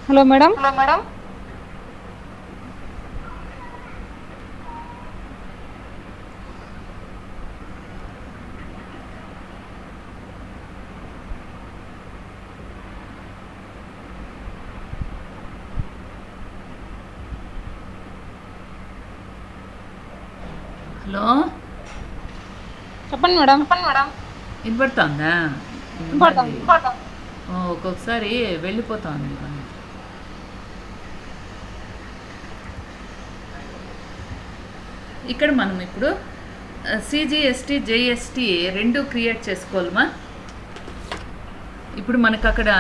[SPEAKER 3] Hello madam.
[SPEAKER 1] హలో,
[SPEAKER 3] చెప్పండి మేడం.
[SPEAKER 1] వినపడుతుందా?
[SPEAKER 3] వినపడుతోంది.
[SPEAKER 1] ఒక్కొక్కసారి వెళ్ళిపోతుంది. ఇక్కడ మనం ఇప్పుడు సిజిఎస్టీ జేఎస్టీ రెండు క్రియేట్ చేసుకోవాలమా. ఇప్పుడు మనకు అక్కడ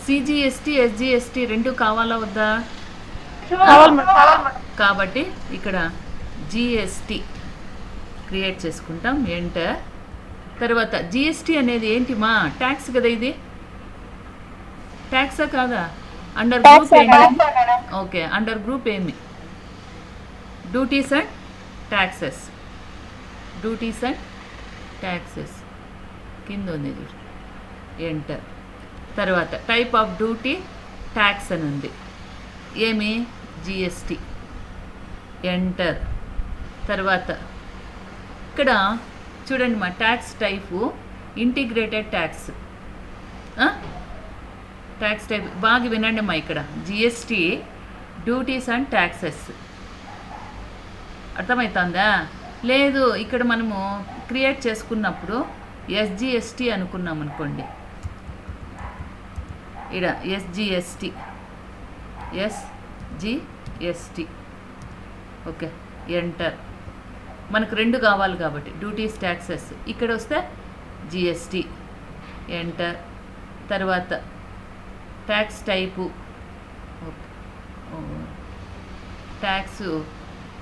[SPEAKER 1] సిజిఎస్టీ ఎస్జిఎస్టీ రెండు కావాలా వద్దా?
[SPEAKER 3] కావాలి మేడం.
[SPEAKER 1] కాబట్టి ఇక్కడ జిఎస్టీ క్రియేట్ చేసుకుంటాం, ఎంటర్. తర్వాత జిఎస్టీ అనేది ఏంటి మా? ట్యాక్స్ కదా ఇది. ట్యాక్సా కాదా? అండర్ గ్రూప్ ఏమి? ఓకే, అండర్ గ్రూప్ ఏమి? Duties and taxes. Duties and taxes కింద ఉంది, ఎంటర్. తర్వాత టైప్ ఆఫ్ డ్యూటీ ట్యాక్స్ అని ఉంది, ఏమి? GST, enter. తర్వాత ఇక్కడ చూడండి మా, tax type integrated tax. Tax type బాగా వినండి మా. ఇక్కడ జిఎస్టీ, డ్యూటీస్ అండ్ ట్యాక్సెస్. అర్థమవుతుందా? లేదు, ఇక్కడ మనము క్రియేట్ చేసుకున్నప్పుడు ఎస్జిఎస్టీ అనుకున్నాం అనుకోండి. ఇక్కడ ఎస్జిఎస్టీ, ఎస్జిఎస్టీ. Okay, enter. మనకు రెండు కావాలి కాబట్టి డ్యూటీస్ ట్యాక్సెస్. ఇక్కడ వస్తే జిఎస్టీ, ఎంటర్. తర్వాత tax type, tax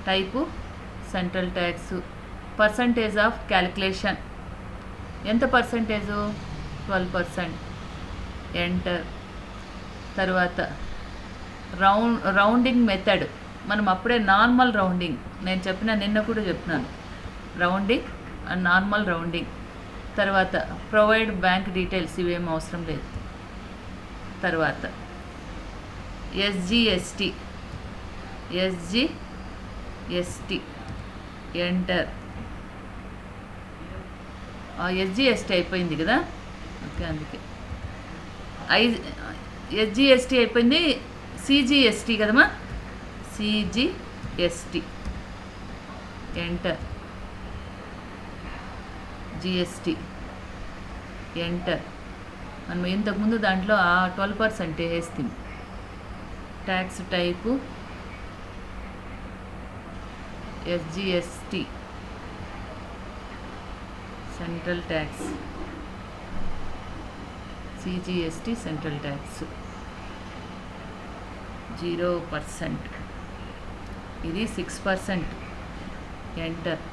[SPEAKER 1] type central tax. Percentage of calculation ఎంత? Percentage 12%, enter. తర్వాత రౌండింగ్ మెథడ్, మనం అప్పుడే నార్మల్ రౌండింగ్, నేను నిన్న కూడా చెప్పినాను, రౌండింగ్ అండ్ నార్మల్ రౌండింగ్. తర్వాత ప్రొవైడ్ బ్యాంక్ డీటెయిల్స్, ఇవేం అవసరం లేదు. తర్వాత ఎస్జిఎస్టీ, ఎంటర్. ఎస్జిఎస్టీ అయిపోయింది కదా. ఓకే, అందుకే ఎస్జిఎస్టీ అయిపోయింది. సిజిఎస్టీ కదమ్మా, సిజిఎస్టీ, ఎంటర్. GST, enter. మనం ఇంతకుముందు దాంట్లో ఆ 12% వేస్తుంది. Tax type SGST, central tax. CGST central tax 0%, ఇది 6%, ఎంటర్.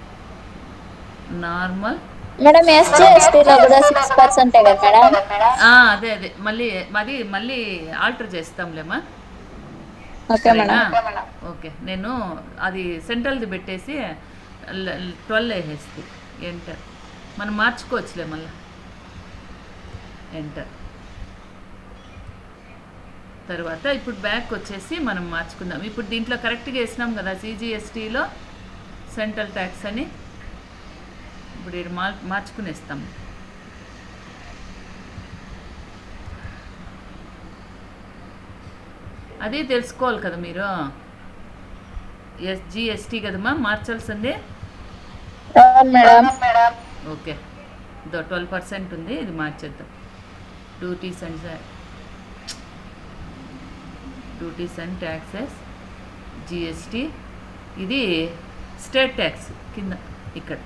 [SPEAKER 1] నార్మల్
[SPEAKER 4] మేడం ఎస్జిఎస్టీలో కూడా 6% కదా మేడం?
[SPEAKER 1] అదే మళ్ళీ ఆల్టర్ చేస్తాంలేమా.
[SPEAKER 4] Okay madam.
[SPEAKER 1] ఓకే, నేను అది సెంట్రల్ది పెట్టేసి 12 వేసేస్తే ఎంటర్. మనం మార్చుకోవచ్చులే మళ్ళీ, ఎంటర్. తర్వాత ఇప్పుడు బ్యాక్ వచ్చేసి మనం మార్చుకుందాం. ఇప్పుడు దీంట్లో కరెక్ట్గా వేసినాం కదా సిజిఎస్టీలో సెంట్రల్ ట్యాక్స్ అని. ఇప్పుడు ఇది మార్చుకునేస్తాం. అదే తెలుసుకోవాలి కదా మీరు. ఎస్జిఎస్టీ కదమ్మా మార్చాల్సిందే.
[SPEAKER 4] మేడం
[SPEAKER 1] ఓకే, 12% ఉంది, ఇది మార్చేద్దాం. Duties and taxes, GST. ఇది స్టేట్ ట్యాక్స్ కింద. ఇక్కడ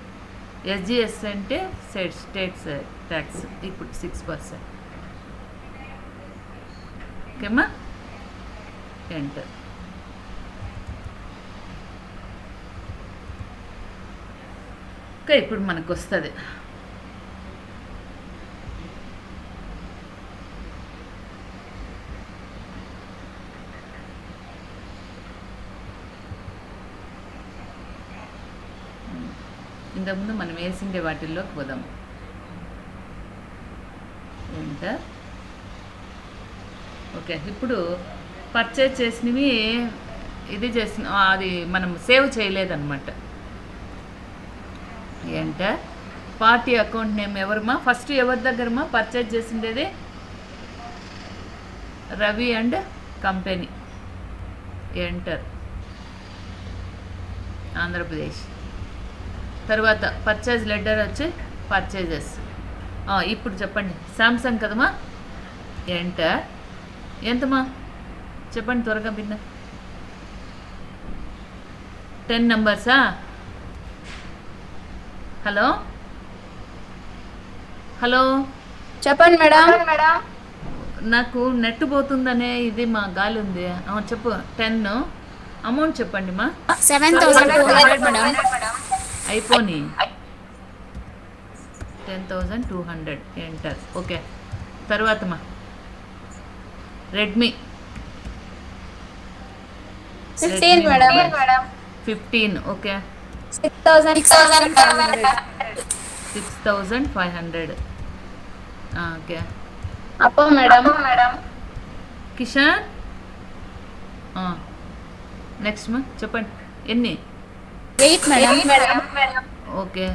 [SPEAKER 1] ఎస్జిఎస్ అంటే స్టేట్స్ ట్యాక్స్. ఇప్పుడు 6%. ఓకేమ్మా, ఎంటర్. ఓకే, ఇప్పుడు మనకు వస్తుంది. ఇంతకుముందు మనం వేసిండే వాటిల్లోకి పోదాం. ఎంటర్. ఓకే, ఇప్పుడు పర్చేజ్ చేసినవి ఇది చేసిన అది మనం సేవ్ చేయలేదన్నమాట. ఎంటర్ పార్టీ అకౌంట్ నేమ్ ఎవరమ్మా, ఫస్ట్ ఎవరి దగ్గరమ్మా పర్చేజ్ చేసిండేది? Ravi and company. Enter Andhra Pradesh. తర్వాత పర్చేజ్ లెటర్ వచ్చి పర్చేజెస్. ఇప్పుడు చెప్పండి, శాంసంగ్ కదమ్మా. ఎంటర్. ఎంతమ్మా చెప్పండి త్వరగా బిన్న. 10 నెంబర్సా? హలో హలో
[SPEAKER 4] చెప్పండి మేడం.
[SPEAKER 1] నాకు నెట్ పోతుందనే ఇది మా గాలి ఉంది. చెప్పు. 10 అమౌంట్ చెప్పండి మా.
[SPEAKER 2] 7,200 మేడం.
[SPEAKER 1] అయిపోని 10,200. ఎంటర్. ఓకే. తర్వాత మా రెడ్మీ
[SPEAKER 4] 16 మేడం.
[SPEAKER 1] 15. ఓకే. 6,500. ఓకే.
[SPEAKER 4] అప్పో మేడం.
[SPEAKER 1] కిషన్. నెక్స్ట్ మా చెప్పండి ఎన్ని.
[SPEAKER 2] 8 madam.
[SPEAKER 1] Okay.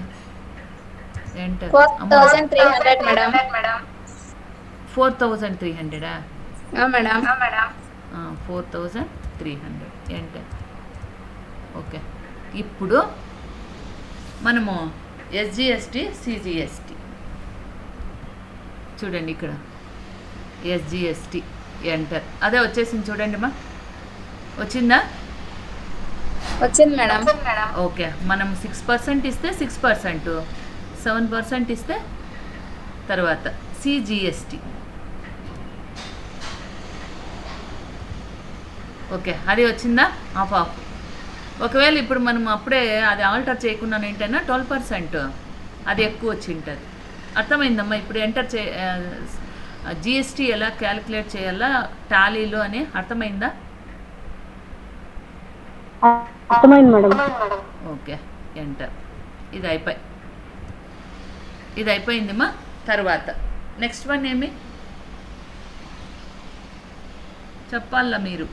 [SPEAKER 1] Enter.
[SPEAKER 4] 4,300 madam.
[SPEAKER 1] 4,300.
[SPEAKER 4] Madam.
[SPEAKER 1] 4,300. Enter. Okay. ఇప్పుడు మనము ఎస్జిఎస్టి సిజిఎస్టి చూడండి ఇక్కడ. SGST enter. అదే వచ్చేసింది చూడండి మా. వచ్చిందా?
[SPEAKER 4] వచ్చింది మేడం.
[SPEAKER 1] ఓకే. మనం 6% ఇస్తే 6%, 7% ఇస్తే తర్వాత సిజిఎస్టి. ఓకే. అది వచ్చిందా? ఆఫ్. ఒకవేళ ఇప్పుడు మనం అప్పుడే అది ఆల్టర్ చేయకుండా ఏంటన్నా 12% అది ఎక్కువ వచ్చి ఉంటుంది. అర్థమైందమ్మా? ఇప్పుడు ఎంటర్ జిఎస్టీ ఎలా క్యాలిక్యులేట్ చేయాలా టాలీలో అని అర్థమైందా?
[SPEAKER 3] అర్థమైంది మేడం.
[SPEAKER 1] ఓకే. ఎంటర్. ఇది అయిపోయిందమ్మా. తర్వాత నెక్స్ట్ వన్ ఏమి చెప్పాలా మీరు?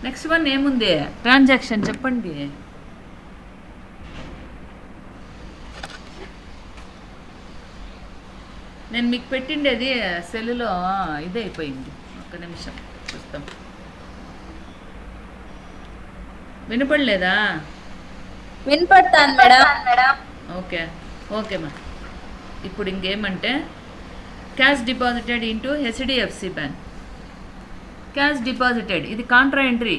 [SPEAKER 1] నెక్స్ట్ వన్ ఏముంది? ట్రాన్సాక్షన్ చెప్పండి. నేను మీకు పెట్టిండేది సెల్లులో ఇదే అయిపోయింది. ఒక్క నిమిషం చూస్తాం. వినపడలేదా?
[SPEAKER 4] వినపడతాను మేడం.
[SPEAKER 1] ఓకే. ఓకేమ్మా. ఇప్పుడు ఇంకేమంటే cash deposited into HDFC bank. Cash deposited ఇది కాంట్రా ఎంట్రీ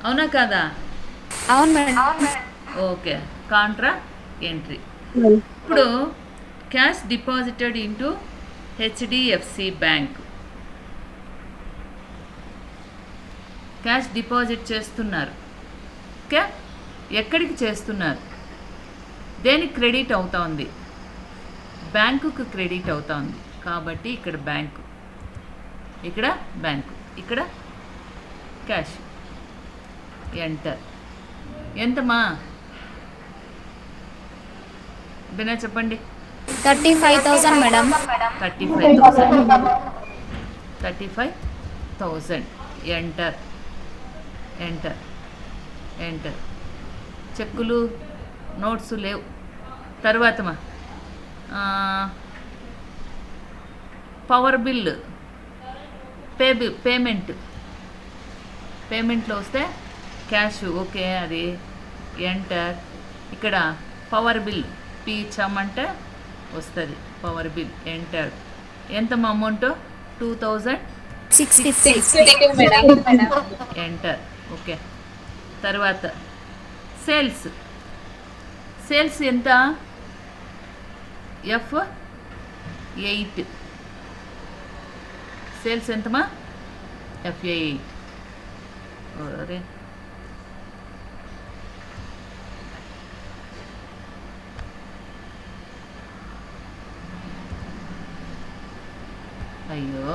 [SPEAKER 1] అవునా కాదా?
[SPEAKER 2] అవును మేడం.
[SPEAKER 1] ఓకే. Contra entry. ఇప్పుడు cash deposited into HDFC bank. Cash deposit చేస్తున్నారు. ఓకే. ఎక్కడికి చేస్తున్నారు? దేనికి క్రెడిట్ అవుతా ఉంది? బ్యాంకుకు క్రెడిట్ అవుతా ఉంది కాబట్టి ఇక్కడ బ్యాంకు, ఇక్కడ బ్యాంకు, ఇక్కడ క్యాష్. ఎంటర్. ఎంతమా బినా చెప్పండి.
[SPEAKER 2] 35,000 మేడం.
[SPEAKER 1] 35,000. ఎంటర్. ఎంటర్. ఎంటర్. చెక్కులు నోట్స్ లేవు. తర్వాతమా పవర్ బిల్ పేమెంట్లో వస్తే క్యాష్. ఓకే. అది ఎంటర్. ఇక్కడ పవర్ బిల్ పీచమంటే వస్తుంది పవర్ బిల్. ఎంటర్. ఎంతమ్మా అమౌంట్?
[SPEAKER 2] 2,060
[SPEAKER 4] మేడం.
[SPEAKER 1] ఎంటర్. ఓకే. తర్వాత సేల్స్ ఎంత? F8. సేల్స్ ఎంతమా? F8. అరే అయ్యో.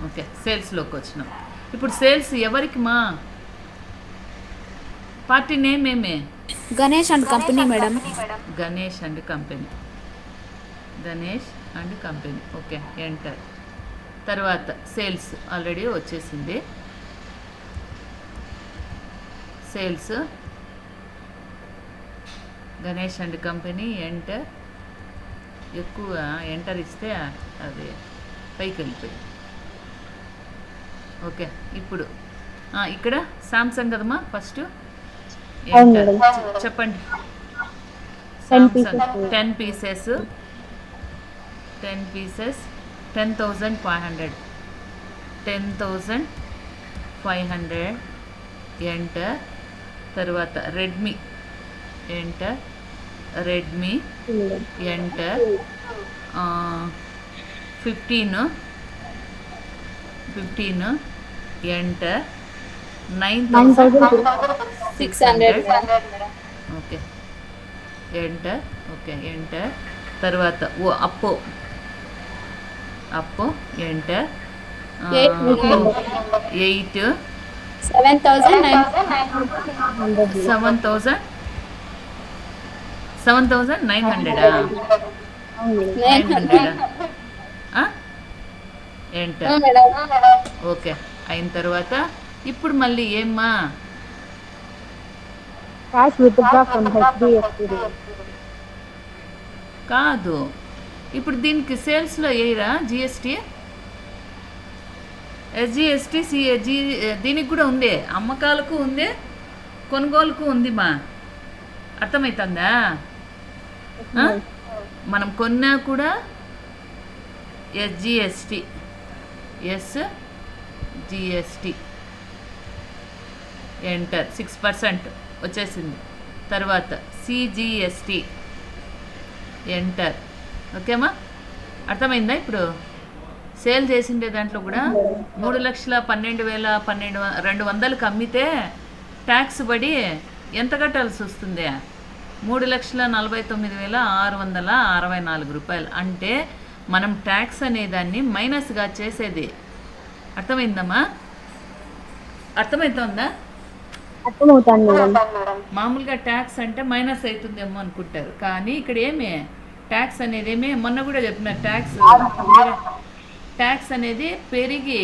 [SPEAKER 1] ఓకే. సేల్స్లోకి వచ్చినాం. ఇప్పుడు సేల్స్ ఎవరికి మా? పార్టీ నేమ్ ఏమే?
[SPEAKER 2] Ganesh and company madam.
[SPEAKER 1] Ganesh and company. Ganesh and company. Okay, enter. తర్వాత సేల్స్ ఆల్రెడీ వచ్చేసింది. Sales Ganesh and company, enter. ఎక్కువ ఎంటర్ ఇస్తే అది పైకి వెళ్ళిపోయింది. ఓకే, ఇప్పుడు ఇక్కడ సామ్సంగ్ కదమ్మా ఫస్ట్. ఎంటర్ చెప్పండి. Samsung 10 pieces 10,500. 10,500 ఎంటర్. తర్వాత Redmi enter. Redmi enter. 15 enter. 9,600 okay, enter. Okay, enter. తర్వాత అప్పో ఎంటర్. 8 7,900 ఎంటర్. ఓకే, అయిన తర్వాత ఇప్పుడు మళ్ళీ ఏమ్మా? కాదు, ఇప్పుడు దీనికి సేల్స్లో వేయరా జిఎస్టీ? ఎస్జిఎస్టీ దీనికి కూడా ఉంది, అమ్మకాలకు ఉంది, కొనుగోలుకు ఉంది మా. అర్థమవుతుందా? మనం కొన్నా కూడా ఎస్జిఎస్టీ ఎంటర్. 6% వచ్చేసింది. తర్వాత సిజిఎస్టీ ఎంటర్. ఓకేమ్మా, అర్థమైందా? ఇప్పుడు సేల్ చేసిండే దాంట్లో కూడా 3,12,200కి అమ్మితే ట్యాక్స్ పడి ఎంత కట్టాల్సి వస్తుంది? 3,49,664 రూపాయలు. అంటే మనం ట్యాక్స్ అనేదాన్ని మైనస్గా చేసేది. అర్థమైందమ్మా? అర్థమవుతుందా? మామూలుగా ట్యాక్స్ అంటే మైనస్ అవుతుందేమో అనుకుంటారు, కానీ ఇక్కడ ఏమి ట్యాక్స్ అనేది మొన్న కూడా చెప్పినారు, ట్యాక్స్ అనేది పెరిగి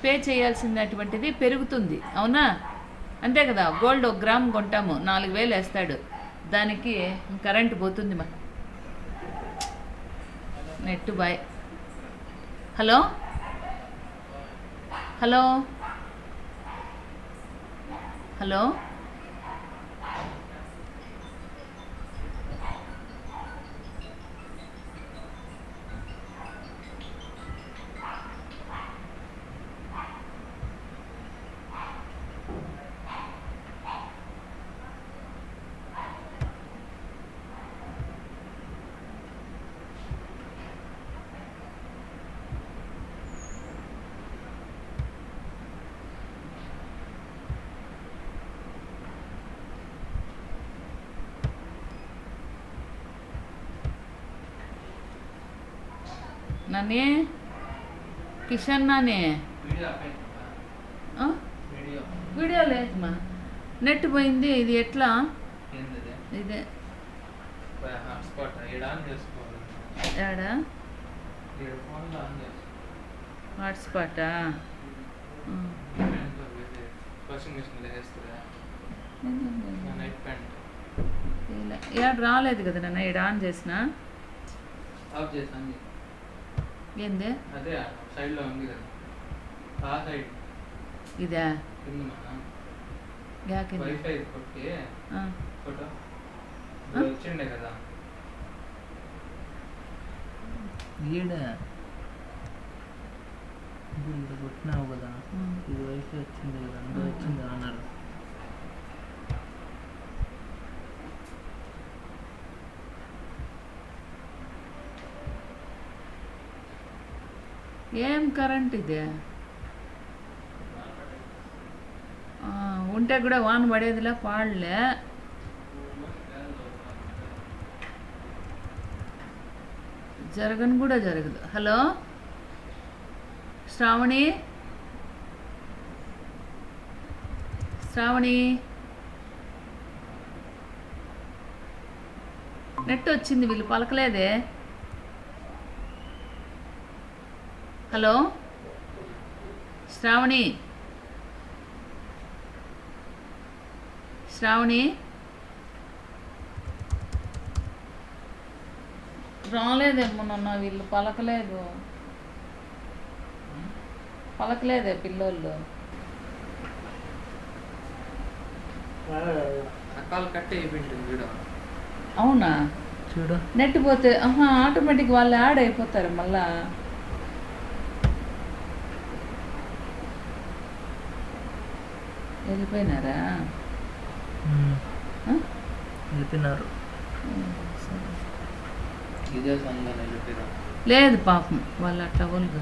[SPEAKER 1] పే చేయాల్సినటువంటిది పెరుగుతుంది. అవునా? అంతే కదా. గోల్డ్ 1 గ్రామ్ కొంటాము, 4,000 వేస్తాడు, దానికి కరెంట్ పోతుంది మా. నెట్ బాయ్. హలో హలో హలో నానే కిషన్ నానే వీడియో లేదమ్మా, నెట్ పోయింది. ఇది ఎట్లా? ఇదే ఏడా హాట్స్పాటా? ఏడు రాలేదు కదా నాన్న. ఈడ ఆన్ చేసిన ఏంది?
[SPEAKER 5] అదే సైడ్ లో ఉంది కదా, ఆ సైడ్
[SPEAKER 1] ఇదా?
[SPEAKER 5] కింద
[SPEAKER 1] యాకి
[SPEAKER 5] వైఫై కొట్టి ఫోటో వచ్చిండే కదా
[SPEAKER 6] ఈడ ఇప్పుడు ఇంత కొట్టినావు కదా, ఇది వైఫై వచ్చింది కదా, అందరూ వచ్చింది అన్నారు.
[SPEAKER 1] ఏం కరెంట్ ఇదే? ఉంటే కూడా వాన పడేదిలే, పాడలే. జరగను కూడా జరగదు. హలో శ్రావణి, శ్రావణి నెట్ వచ్చింది, వీళ్ళు పలకలేదే. హలో శ్రావణి, శ్రావణి రాలేదేమో నాన్న, వీళ్ళు పలకలేదే పిల్లోళ్ళు.
[SPEAKER 5] కాల్ కట్ అయిపోయింటుంది వీడియో.
[SPEAKER 1] అవునా,
[SPEAKER 6] చూడు
[SPEAKER 1] నెట్ పోతే ఆటోమేటిక్ వాళ్ళు యాడ్ అయిపోతారు మళ్ళా. వెళ్ళిపోయినారా? ఆ?
[SPEAKER 6] వెళ్ళిపోయినారు.
[SPEAKER 5] ఇదే సంఘం వెళ్ళిపోయినా.
[SPEAKER 1] లేదు పాపం, వాళ్ళు అట్లా వాళ్ళు